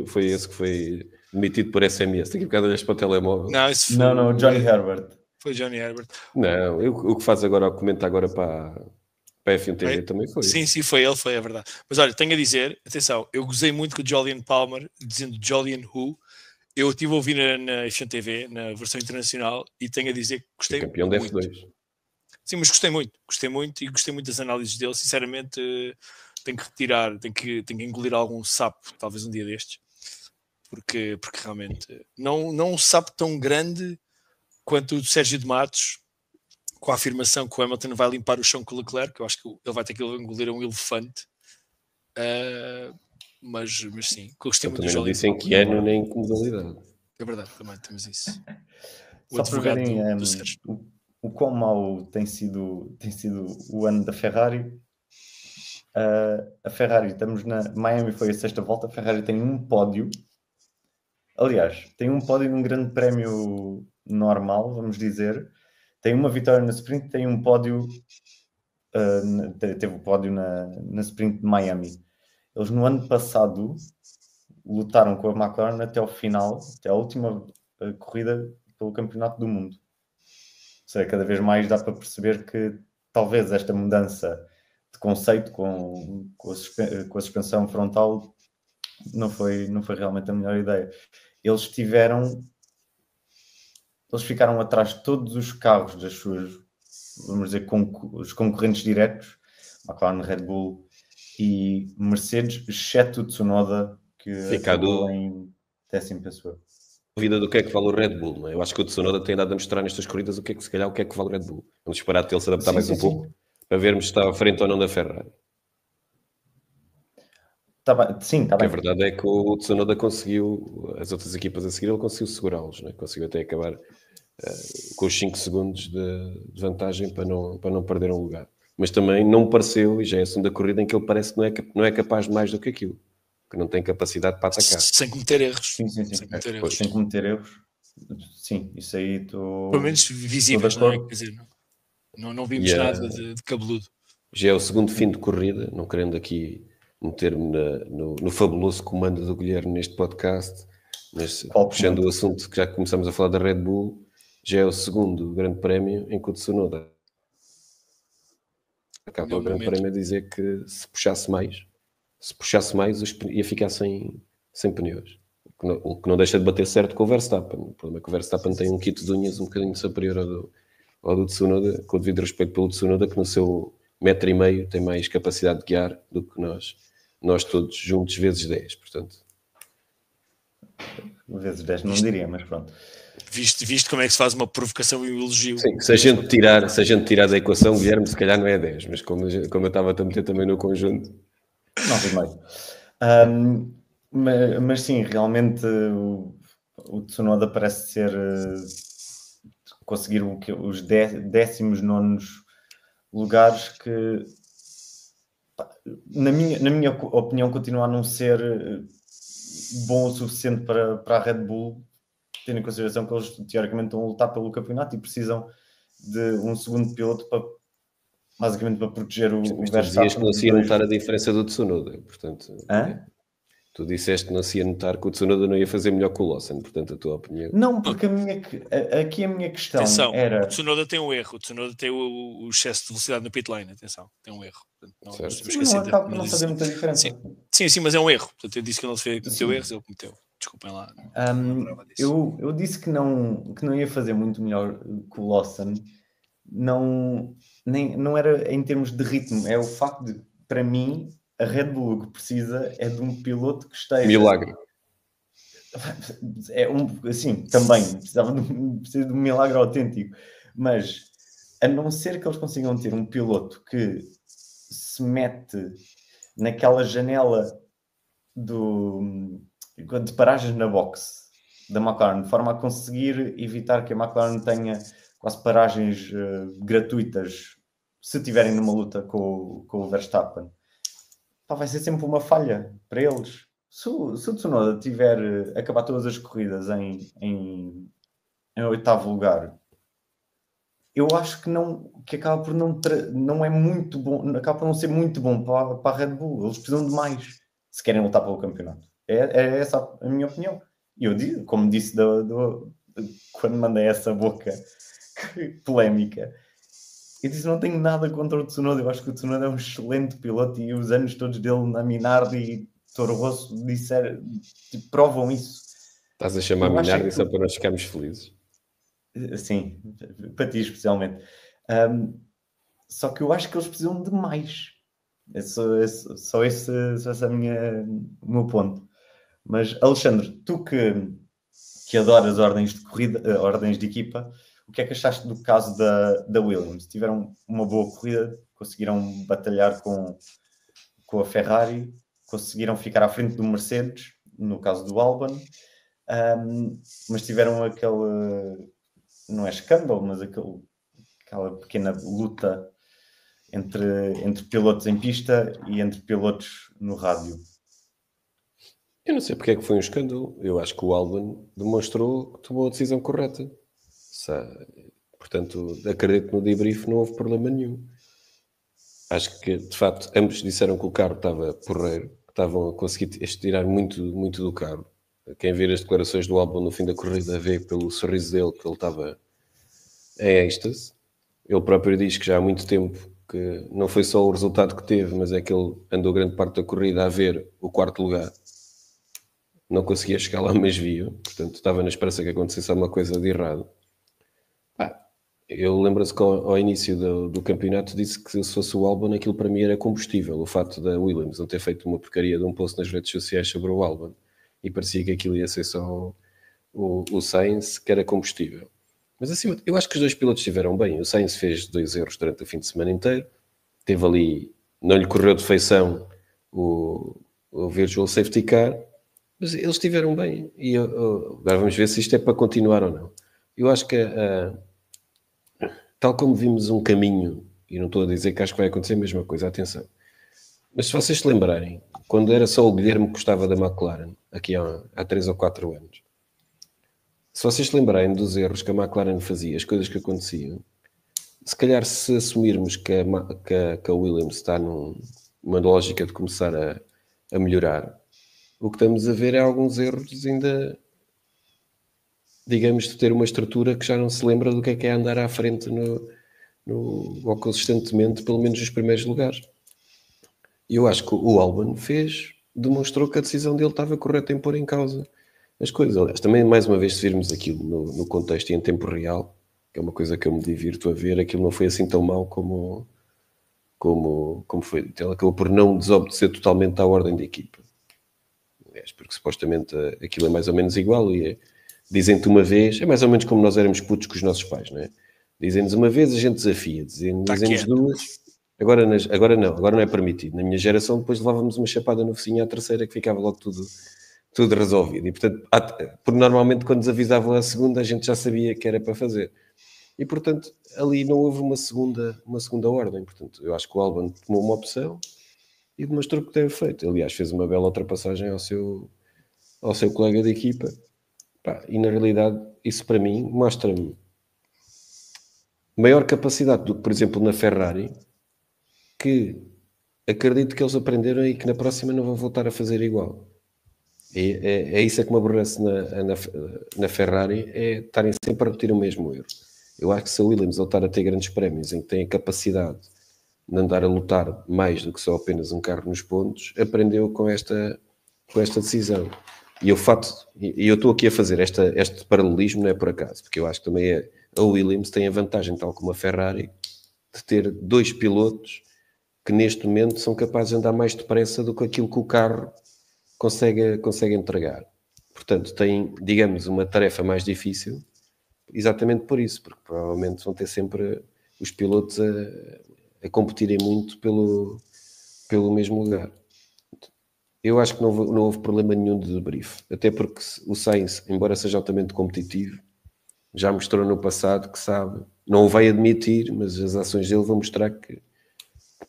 foi esse que foi emitido por SMS? Daqui a bocado olhas para o telemóvel. Não, Johnny Herbert. Foi Johnny Herbert. Não, o que faz agora, comenta agora para a F1 TV também foi. Sim, foi ele, é verdade. Mas olha, tenho a dizer, atenção, eu gozei muito com o Jolyon Palmer, dizendo Jolyon Who. Eu estive a ouvir na F1 TV, na versão internacional, e tenho a dizer que gostei muito. Campeão da F2. Sim, mas gostei muito e gostei muito das análises dele. Sinceramente, tenho que retirar, tenho que engolir algum sapo, talvez um dia destes, porque realmente não um sapo tão grande quanto o de Sérgio de Matos, com a afirmação que o Hamilton vai limpar o chão com o Leclerc, que eu acho que ele vai ter que engolir um elefante. Mas sim, gostei muito do Jolyon. Não disse em que ano nem em que modalidade. É verdade, também temos isso. Só para verem o quão mau tem sido o ano da Ferrari. A Ferrari, estamos na Miami, foi a sexta volta. A Ferrari tem um pódio. Aliás, tem um pódio num grande prémio normal, vamos dizer. Tem uma vitória na sprint, tem um pódio. Teve o pódio na sprint de Miami. Eles no ano passado lutaram com a McLaren até ao final, até a última corrida pelo Campeonato do Mundo. Ou seja, cada vez mais dá para perceber que talvez esta mudança de conceito com a suspensão frontal não foi realmente a melhor ideia. Eles ficaram atrás de todos os carros das suas, vamos dizer, os concorrentes diretos, McLaren, Red Bull e Mercedes, exceto o Tsunoda, que acabou em 10º, penso eu. Dúvida do que é que vale o Red Bull, não é? Eu acho que o Tsunoda tem dado a mostrar nestas corridas o que é que vale o Red Bull. Vamos esperar até ele se adaptar mais um pouco para vermos se está à frente ou não da Ferrari. Tá bem. A verdade é que o Tsunoda conseguiu, as outras equipas a seguir, ele conseguiu segurá-los, não é? Conseguiu até acabar com os 5 segundos de vantagem para não perder um lugar. Mas também não me pareceu, e já é a segunda corrida em que ele parece que não é capaz de mais do que aquilo. que não tem capacidade para atacar. Sem cometer erros. Sim. Sem cometer erros. Sem cometer erros. Sim, isso aí estou... Pelo menos visíveis, não é? Quer dizer, não vimos nada de cabeludo. Já é o segundo fim de corrida, não querendo aqui meter-me no fabuloso comando do Guilherme neste podcast, mas puxando o assunto que já começamos a falar da Red Bull, já é o segundo grande prémio em que o Tsunoda acaba o grande prémio a dizer que se puxasse mais ia ficar sem pneus. O que não deixa de bater certo com o Verstappen. O problema é que o Verstappen tem um kit de unhas um bocadinho superior ao do Tsunoda, com o devido respeito pelo Tsunoda, que no seu 1,5 m tem mais capacidade de guiar do que nós todos juntos vezes 10, portanto. Vezes 10 não diria, mas pronto. Visto como é que se faz uma provocação e um elogio. Sim, se a gente tirar da equação, Guilherme, se calhar não é 10, mas como eu estava a meter também no conjunto. 9,5. Mas sim, realmente o Tsunoda parece ser conseguir os 19º lugares que, na minha opinião, continua a não ser bom o suficiente para a Red Bull, tendo em consideração que eles teoricamente estão a lutar pelo campeonato e precisam de um segundo piloto basicamente para proteger o Verstappen. Tu dizias que não se ia notar a diferença do Tsunoda, portanto... Tu disseste que não se ia notar que o Tsunoda não ia fazer melhor que o Lawson, portanto, a tua opinião... Não, porque aqui a minha questão era... O Tsunoda tem um erro. O Tsunoda tem o excesso de velocidade no pit lane, atenção, tem um erro. Portanto, não acaba por não fazer muita diferença. Sim, mas é um erro. Portanto, eu disse que ele não cometeu erros, ele cometeu. Desculpem lá. Eu disse que não ia fazer muito melhor que o Lawson. Não era em termos de ritmo, é o facto de, para mim, a Red Bull o que precisa é de um piloto que esteja... Milagre. Também precisa de um milagre autêntico, mas a não ser que eles consigam ter um piloto que se mete naquela janela de paragens na box da McLaren, de forma a conseguir evitar que a McLaren tenha quase paragens gratuitas se estiverem numa luta com o Verstappen, vai ser sempre uma falha para eles. Se o Tsunoda tiver acabar todas as corridas em 8º lugar, eu acho que acaba por não é muito bom, acaba por não ser muito bom para a Red Bull. Eles precisam de mais se querem lutar pelo campeonato. É essa a minha opinião. E eu digo, como disse quando mandei essa boca polémica, eu disse, não tenho nada contra o Tsunoda. Eu acho que o Tsunoda é um excelente piloto e os anos todos dele na Minardi e Toro Rosso provam isso. Estás a chamar Minardi só para nós ficarmos felizes? Sim, para ti especialmente. Só que eu acho que eles precisam de mais. É só esse o meu ponto. Mas, Alexandre, tu que adoras ordens de corrida, ordens de equipa, o que é que achaste do caso da Williams? Tiveram uma boa corrida, conseguiram batalhar com a Ferrari, conseguiram ficar à frente do Mercedes, no caso do Albon, mas tiveram aquele, não é escândalo, mas aquela pequena luta entre pilotos em pista e entre pilotos no rádio. Eu não sei porque é que foi um escândalo. Eu acho que o Albon demonstrou que tomou a decisão correta. Portanto, acredito que no debrief não houve problema nenhum. Acho que, de facto, ambos disseram que o carro estava porreiro, que estavam a conseguir estirar muito, muito do carro. Quem vir as declarações do Albon no fim da corrida vê pelo sorriso dele que ele estava em êxtase. Ele próprio diz que já há muito tempo que não foi só o resultado que teve, mas é que ele andou grande parte da corrida a ver o 4º lugar. Não conseguia chegar lá, mas via. Portanto, estava na esperança que acontecesse alguma coisa de errado. Eu lembro-se que ao início do campeonato disse que se fosse o Albon aquilo para mim era combustível. O facto da Williams não ter feito uma porcaria de um post nas redes sociais sobre o Albon e parecia que aquilo ia ser só o Sainz que era combustível. Mas assim, eu acho que os dois pilotos estiveram bem. O Sainz fez 2 erros durante o fim de semana inteiro. Teve ali, não lhe correu de feição o virtual safety car, mas eles estiveram bem. E agora vamos ver se isto é para continuar ou não. Eu acho que tal como vimos um caminho, e não estou a dizer que acho que vai acontecer a mesma coisa, atenção, Mas se vocês se lembrarem, quando era só o Guilherme que gostava da McLaren, aqui há 3 ou 4 anos, se vocês se lembrarem dos erros que a McLaren fazia, as coisas que aconteciam, se calhar se assumirmos que a Williams está numa lógica de começar a melhorar, o que estamos a ver é alguns erros ainda, digamos, de ter uma estrutura que já não se lembra do que é andar à frente ou consistentemente, pelo menos nos primeiros lugares. E eu acho que o Albon demonstrou que a decisão dele estava correta em pôr em causa as coisas. Aliás, também, mais uma vez, se virmos aquilo no contexto e em tempo real, que é uma coisa que eu me divirto a ver, aquilo não foi assim tão mau como foi. Ele acabou por não desobedecer totalmente à ordem da equipa. Aliás, porque supostamente aquilo é mais ou menos igual e dizem-te uma vez, é mais ou menos como nós éramos putos com os nossos pais, não é? Dizem-nos uma vez, a gente desafia, dizem-nos duas, agora não, agora não é permitido. Na minha geração, depois levávamos uma chapada no focinho à terceira que ficava logo tudo resolvido. E, portanto, porque normalmente quando nos avisavam a segunda, a gente já sabia que era para fazer. E, portanto, ali não houve uma segunda ordem. Portanto, eu acho que o Albon tomou uma opção e demonstrou que teve feito. Aliás, fez uma bela ultrapassagem ao seu colega de equipa. E, na realidade, isso para mim mostra-me maior capacidade do que, por exemplo, na Ferrari, que acredito que eles aprenderam e que na próxima não vão voltar a fazer igual. É isso que me aborrece na Ferrari, é estarem sempre a repetir o mesmo erro. Eu acho que se a Williams voltar a ter grandes prémios em que tem a capacidade de andar a lutar mais do que só apenas um carro nos pontos, aprendeu com esta decisão. E eu estou aqui a fazer este paralelismo, não é por acaso, porque eu acho que também a Williams tem a vantagem, tal como a Ferrari, de ter 2 pilotos que neste momento são capazes de andar mais depressa do que aquilo que o carro consegue entregar. Portanto, tem, digamos, uma tarefa mais difícil, exatamente por isso, porque provavelmente vão ter sempre os pilotos a competirem muito pelo mesmo lugar. Eu acho que não houve problema nenhum de debrief, até porque o Sainz, embora seja altamente competitivo, já mostrou no passado que sabe, não o vai admitir, mas as ações dele vão mostrar que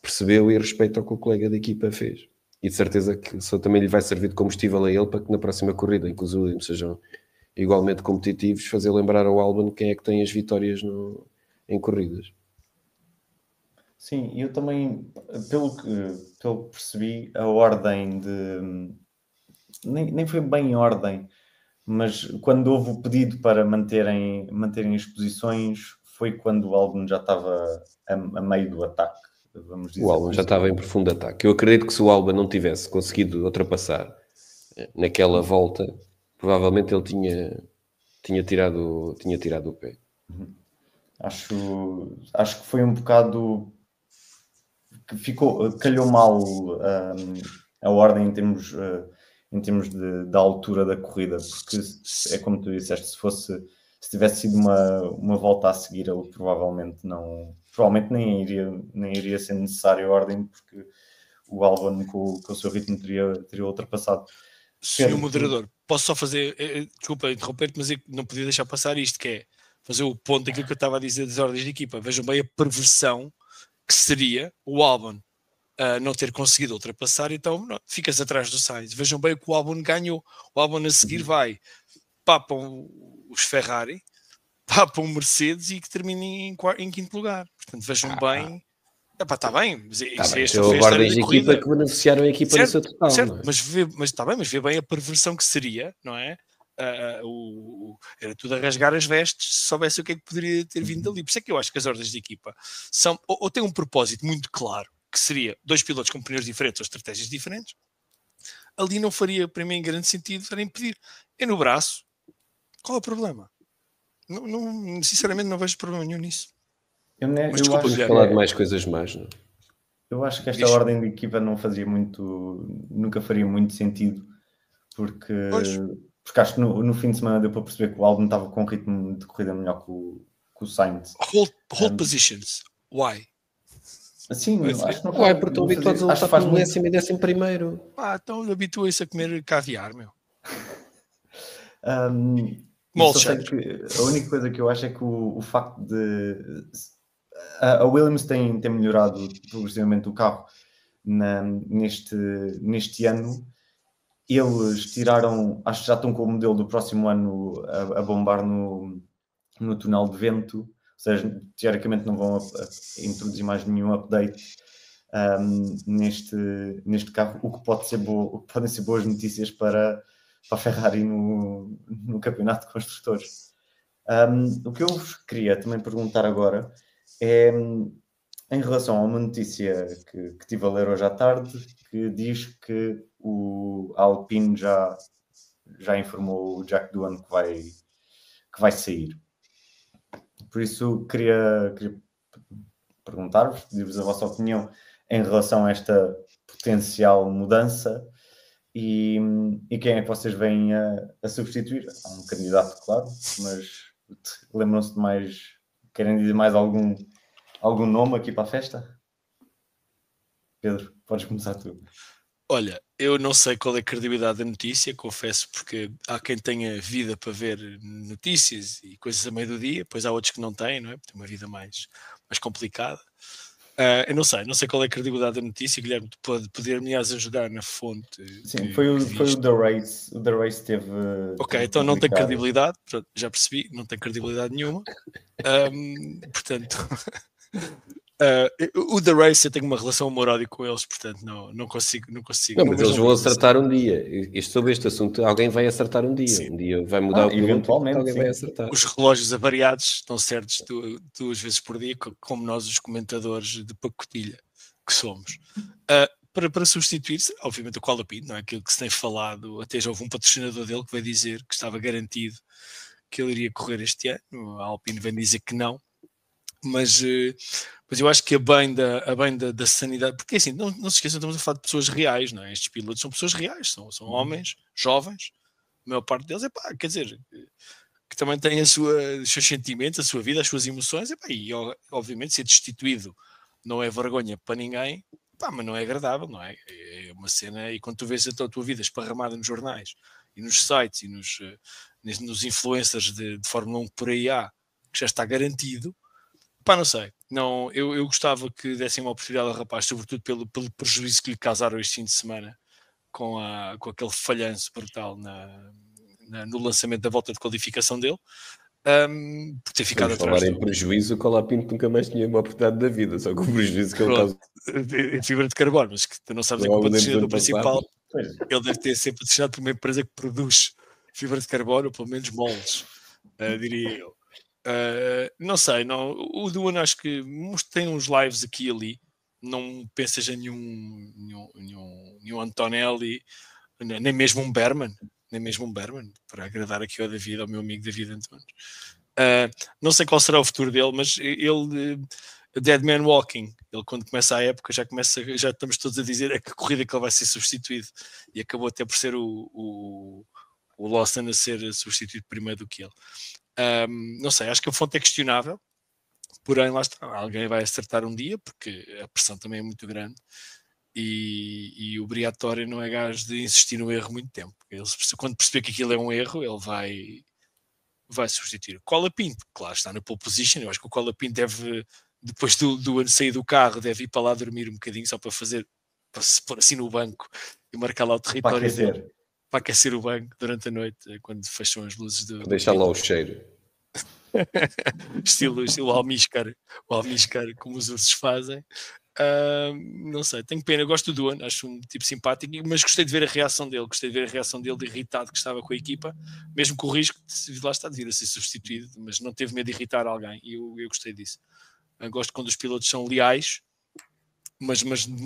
percebeu e respeita o que o colega de equipa fez. E de certeza que só também lhe vai servir de combustível a ele para que na próxima corrida, em que os Williams sejam igualmente competitivos, fazer lembrar ao Albon quem é que tem as vitórias em corridas. Sim, eu também, pelo que percebi, a ordem de... Nem foi bem ordem, mas quando houve o pedido para manterem as posições, foi quando o Albon já estava a meio do ataque, vamos dizer. O Albon já estava em profundo ataque. Eu acredito que se o Albon não tivesse conseguido ultrapassar naquela volta, provavelmente ele tinha tirado o pé. Acho que foi um bocado... que calhou mal a ordem em termos da altura da corrida, porque é como tu disseste, se tivesse sido uma volta a seguir, ele provavelmente nem iria ser necessário a ordem, porque o Albon com o seu ritmo teria ultrapassado. Senhor moderador, posso só fazer, desculpa interromper-te, mas eu não podia deixar passar isto, que é fazer o ponto daquilo que eu estava a dizer das ordens de equipa. Vejam bem a perversão que seria o Albon não ter conseguido ultrapassar, então ficas atrás do Sainz. Vejam bem o que o Albon ganhou. O Albon a seguir vai para os Ferrari, para um Mercedes e que termina em quinto lugar. Portanto, vejam bem. Está bem, mas houve ordens de equipa que beneficiaram a equipa no seu total. Certo, não é? mas vê bem a perversão que seria, não é? Era tudo a rasgar as vestes se soubesse o que é que poderia ter vindo dali. Por isso é que eu acho que as ordens de equipa são, ou têm um propósito muito claro, que seria 2 pilotos com pneus diferentes ou estratégias diferentes. Ali não faria para mim em grande sentido era impedir. É no braço, qual é o problema? Sinceramente não vejo problema nenhum nisso. Mas desculpa-me falar de mais coisas más, não? Eu acho que esta ordem de equipa nunca faria muito sentido, porque acho que no fim de semana deu para perceber que o Albon estava com um ritmo de corrida melhor que o Sainz. Hold positions. Why? Sim, acho que não faz. Porque estão habituados a lutar para o 10º e 11º. Então habituem-se a comer caviar, meu. Só sei que a única coisa que eu acho é que o facto de... A Williams tem melhorado progressivamente o carro, neste ano. Eles tiraram, acho que já estão com o modelo do próximo ano a bombar no túnel de vento, ou seja, teoricamente não vão introduzir mais nenhum update neste carro, o que podem ser boas notícias para a Ferrari no campeonato de construtores. O que eu vos queria também perguntar agora é em relação a uma notícia que estive a ler hoje à tarde, que diz que a Alpine já informou o Jack Doohan que vai sair. Por isso, queria perguntar-vos, pedir-vos a vossa opinião em relação a esta potencial mudança e quem é que vocês veem a substituir. Há um candidato, claro, mas lembram-se de mais... Querem dizer mais algum nome aqui para a festa? Pedro, podes começar tu. Olha, eu não sei qual é a credibilidade da notícia, confesso, porque há quem tenha vida para ver notícias e coisas a meio do dia, pois há outros que não têm, não é? Porque tem uma vida mais complicada. Eu não sei qual é a credibilidade da notícia. Guilherme, tu poder-me ajudar na fonte. Sim, foi o The Race. O The Race teve. Ok, então não tem credibilidade, já percebi, não tem credibilidade nenhuma. Portanto, o The Race, eu tenho uma relação amor-ódio com eles, portanto não consigo. Não, mas eles vão acertar um dia. Sobre este assunto, alguém vai acertar um dia. Sim. Um dia vai mudar o piloto, eventualmente alguém vai acertar. Os relógios avariados estão certos 2 vezes por dia, como nós, os comentadores de pacotilha que somos. Para substituir-se, obviamente, o Colapinto, não é aquilo que se tem falado. Até já houve um patrocinador dele que vai dizer que estava garantido que ele iria correr este ano. A Alpine vem dizer que não. Mas eu acho que a bem da sanidade, porque assim, não se esqueçam, estamos a falar de pessoas reais, não é? Estes pilotos são pessoas reais, são homens jovens, a maior parte deles, quer dizer, que também têm os seus sentimentos, a sua vida, as suas emoções, e obviamente ser destituído não é vergonha para ninguém, mas não é agradável, não é? É uma cena, e quando tu vês a tua vida esparramada nos jornais e nos sites e nos influencers de Fórmula 1 por aí há, que já está garantido. Não sei. Não, eu gostava que dessem uma oportunidade ao rapaz, sobretudo pelo prejuízo que lhe causaram este fim de semana com aquele falhanço brutal no lançamento da volta de qualificação dele. Por ter ficado atrás. Falar em prejuízo, o Colapinto nunca mais tinha uma oportunidade da vida, só que o prejuízo que ele causou. Fibra de carbono, mas que tu não sabes que o patrocinador principal, ele deve ter sempre patrocinado por uma empresa que produz fibra de carbono, ou pelo menos moldes, diria eu. Não sei, o Doohan acho que tem uns lives aqui e ali, não pensas em nenhum Antonelli, nem mesmo um Berman, para agradar aqui ao David, ao meu amigo David Antunes. Não sei qual será o futuro dele, mas ele, Dead Man Walking, ele quando começa a época já estamos todos a dizer a que corrida que ele vai ser substituído, e acabou até por ser o Lawson a ser substituído primeiro do que ele. Não sei, acho que a fonte é questionável, porém lá está, alguém vai acertar um dia, porque a pressão também é muito grande, e o Briatore não é gajo de insistir no erro muito tempo. Quando perceber que aquilo é um erro, ele vai substituir. O Colapinto, claro, está na pole position. Eu acho que o Colapinto deve, depois do ano sair do carro, deve ir para lá dormir um bocadinho, só para se pôr assim no banco e marcar lá o território dele, para aquecer o banco durante a noite, quando fecham as luzes deixar lá o cheiro. estilo almíscar, como os ursos fazem. Não sei, tenho pena, gosto do Doohan, acho um tipo simpático, mas gostei de ver a reação dele, de irritado que estava com a equipa, mesmo com o risco de lá está de vir a ser substituído, mas não teve medo de irritar alguém, e eu gostei disso. Gosto quando os pilotos são leais, mas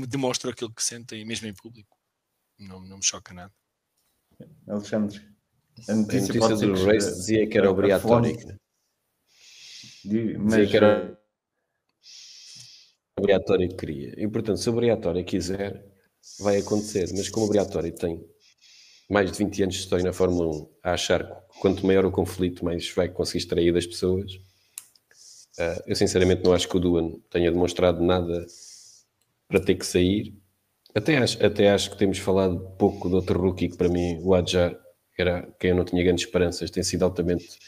demonstram aquilo que sentem, mesmo em público. Não me choca nada. Alexandre, a notícia do Race dizia que era obrigatório. Dizia que era obrigatório que queria. E, portanto, se o obrigatório quiser, vai acontecer. Mas como o obrigatório tem mais de 20 anos de história na Fórmula 1, a achar que quanto maior o conflito, mais vai conseguir extrair das pessoas, eu sinceramente não acho que o Doohan tenha demonstrado nada para ter que sair. Até acho que temos falado pouco de outro rookie que para mim, o Adjar, era quem eu não tinha grandes esperanças, tem sido altamente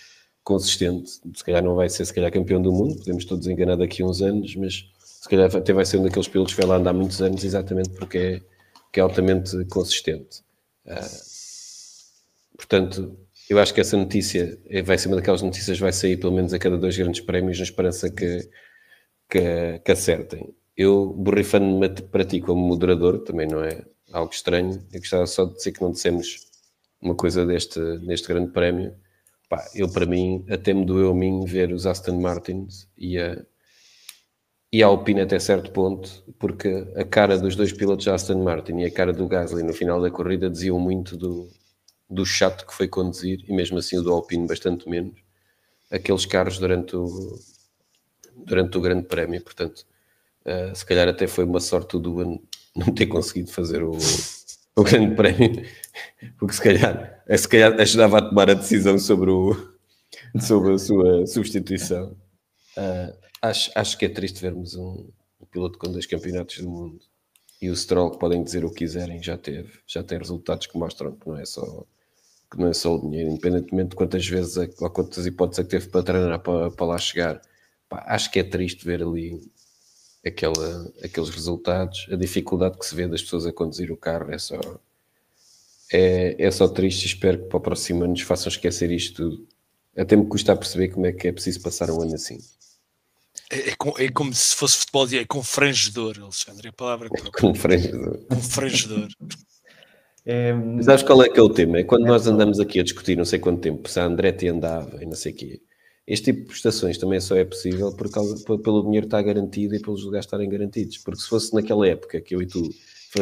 consistente. Se calhar não vai ser campeão do mundo, podemos todos enganar daqui a uns anos, mas se calhar até vai ser um daqueles pilotos que vai lá andar muitos anos, exatamente porque é altamente consistente. Portanto, eu acho que essa notícia vai ser uma daquelas notícias que vai sair pelo menos a cada 2 grandes prémios, na esperança que acertem. Eu, borrifando-me para ti como moderador, também não é algo estranho, eu gostava só de dizer que não dissemos uma coisa neste grande prémio. Pá, eu, para mim, até me doeu a mim ver os Aston Martins e a Alpine até certo ponto, porque a cara dos 2 pilotos da Aston Martin e a cara do Gasly no final da corrida diziam muito do chato que foi conduzir, e mesmo assim o do Alpine bastante menos, aqueles carros durante o grande prémio. Portanto, se calhar até foi uma sorte do ano não ter conseguido fazer o grande prémio, porque se calhar ajudava a tomar a decisão sobre a sua substituição. Acho que é triste vermos um piloto com 2 campeonatos do mundo, e o Stroll, que podem dizer o que quiserem, já tem resultados que mostram que não é só o dinheiro, independentemente de quantas vezes ou quantas hipóteses é que teve para treinar para lá chegar. Pá, acho que é triste ver ali aqueles resultados, a dificuldade que se vê das pessoas a conduzir o carro. É só triste, e espero que para o próximo ano nos façam esquecer isto tudo. Até me custa a perceber como é que é preciso passar um ano assim. É como se fosse futebol, é confrangedor, Alexandre, é a palavra que confrangedor. Sabes qual é que é o tema? É quando nós andamos aqui a discutir não sei quanto tempo, se a Andretti andava e não sei o quê. Este tipo de prestações também só é possível pelo dinheiro estar garantido e pelos lugares estarem garantidos. Porque se fosse naquela época que eu e tu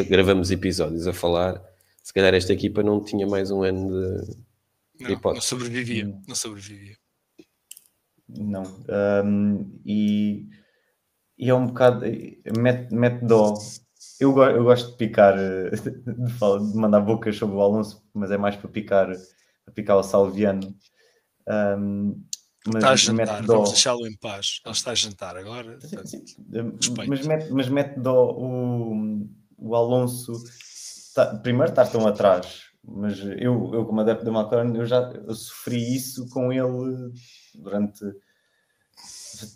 gravamos episódios a falar, se calhar esta equipa não tinha mais um ano de hipótese. Não sobrevivia. Não. E é um bocado... Mete dó. Eu gosto de picar, de mandar bocas sobre o Alonso, mas é mais para picar o Salviano. Mas está a jantar, vamos deixá-lo em paz. Ele está a jantar agora. Sim. Mas mete dó o Alonso. Primeiro estar tão atrás, mas eu como adepto da McLaren, eu sofri isso com ele durante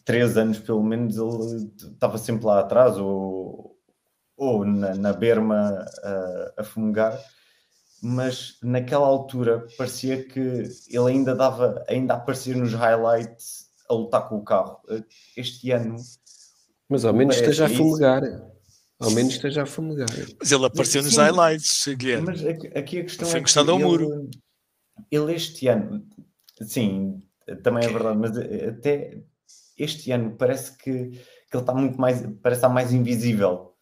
3 anos, pelo menos. Ele estava sempre lá atrás, ou na berma a fumegar, mas naquela altura parecia que ele ainda aparecia nos highlights a lutar com o carro. Este ano... Mas ao menos esteja a fumegar. Ao menos esteja a fumegar. Mas ele apareceu nos highlights, Guilherme. Mas aqui a questão foi é encostado ao muro. Ele este ano... Sim, também é verdade, mas até este ano parece que ele está muito mais... Parece estar mais invisível.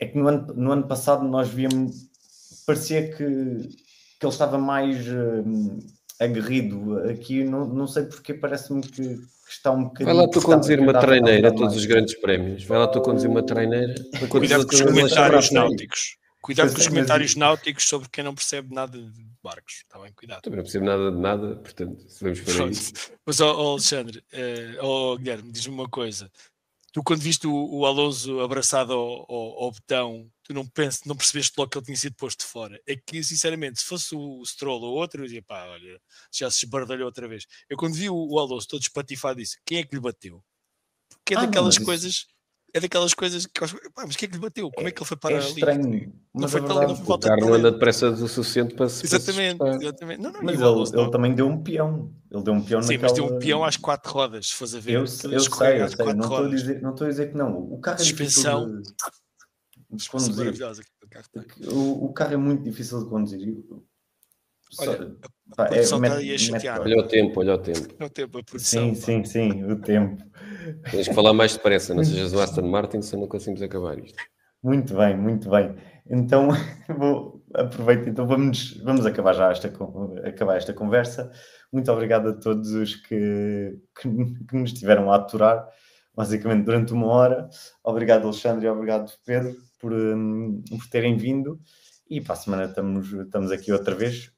É que no ano passado nós víamos... Parecia que ele estava mais aguerrido. Aqui não sei porque, parece-me que está um bocadinho... Vai lá tu conduzir uma treineira a todos os grandes prémios. Vai lá tu conduzir uma treineira. Cuidado com os comentários náuticos. Cuidado com os comentários náuticos sobre quem não percebe nada de barcos. Está bem, cuidado. Também não percebo nada de nada, portanto, se vamos por aí. Mas, Alexandre, Guilherme, diz-me uma coisa. Tu, quando viste o Alonso abraçado ao botão, tu não percebeste logo que ele tinha sido posto fora. É que, sinceramente, se fosse o Stroll ou outro, eu dizia, pá, olha, já se esbardalhou outra vez. Eu, quando vi o Alonso todo espatifado, disse, quem é que lhe bateu? Porque é daquelas coisas... É daquelas coisas que... Pá, mas quem é que lhe bateu? Como é que ele foi para ali? Estranho. Não foi tal, não foi o carro não anda depressa o suficiente para se... Exatamente. Não, mas ele também deu um peão. Ele deu um peão Sim, naquela... mas deu um peão às 4 rodas, se fores a ver. Eu sei. Não estou a dizer que não. O carro é difícil de conduzir. O carro é muito difícil de conduzir. Olha, a produção está aí a chatear. Olha o tempo. A produção. Sim, o tempo. Tens que falar mais depressa, não sejas o Aston Martin, senão não conseguimos acabar isto. Muito bem. Então, vou aproveitar. Então, vamos acabar já esta conversa. Muito obrigado a todos os que nos estiveram a aturar, basicamente durante 1 hora. Obrigado, Alexandre, e obrigado, Pedro, por terem vindo. E para a semana estamos aqui outra vez.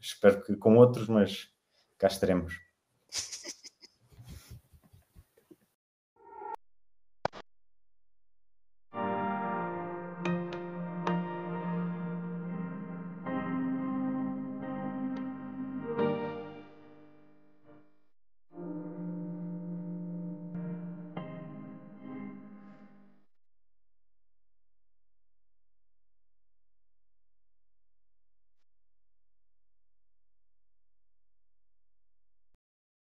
Espero que com outros, mas cá estaremos.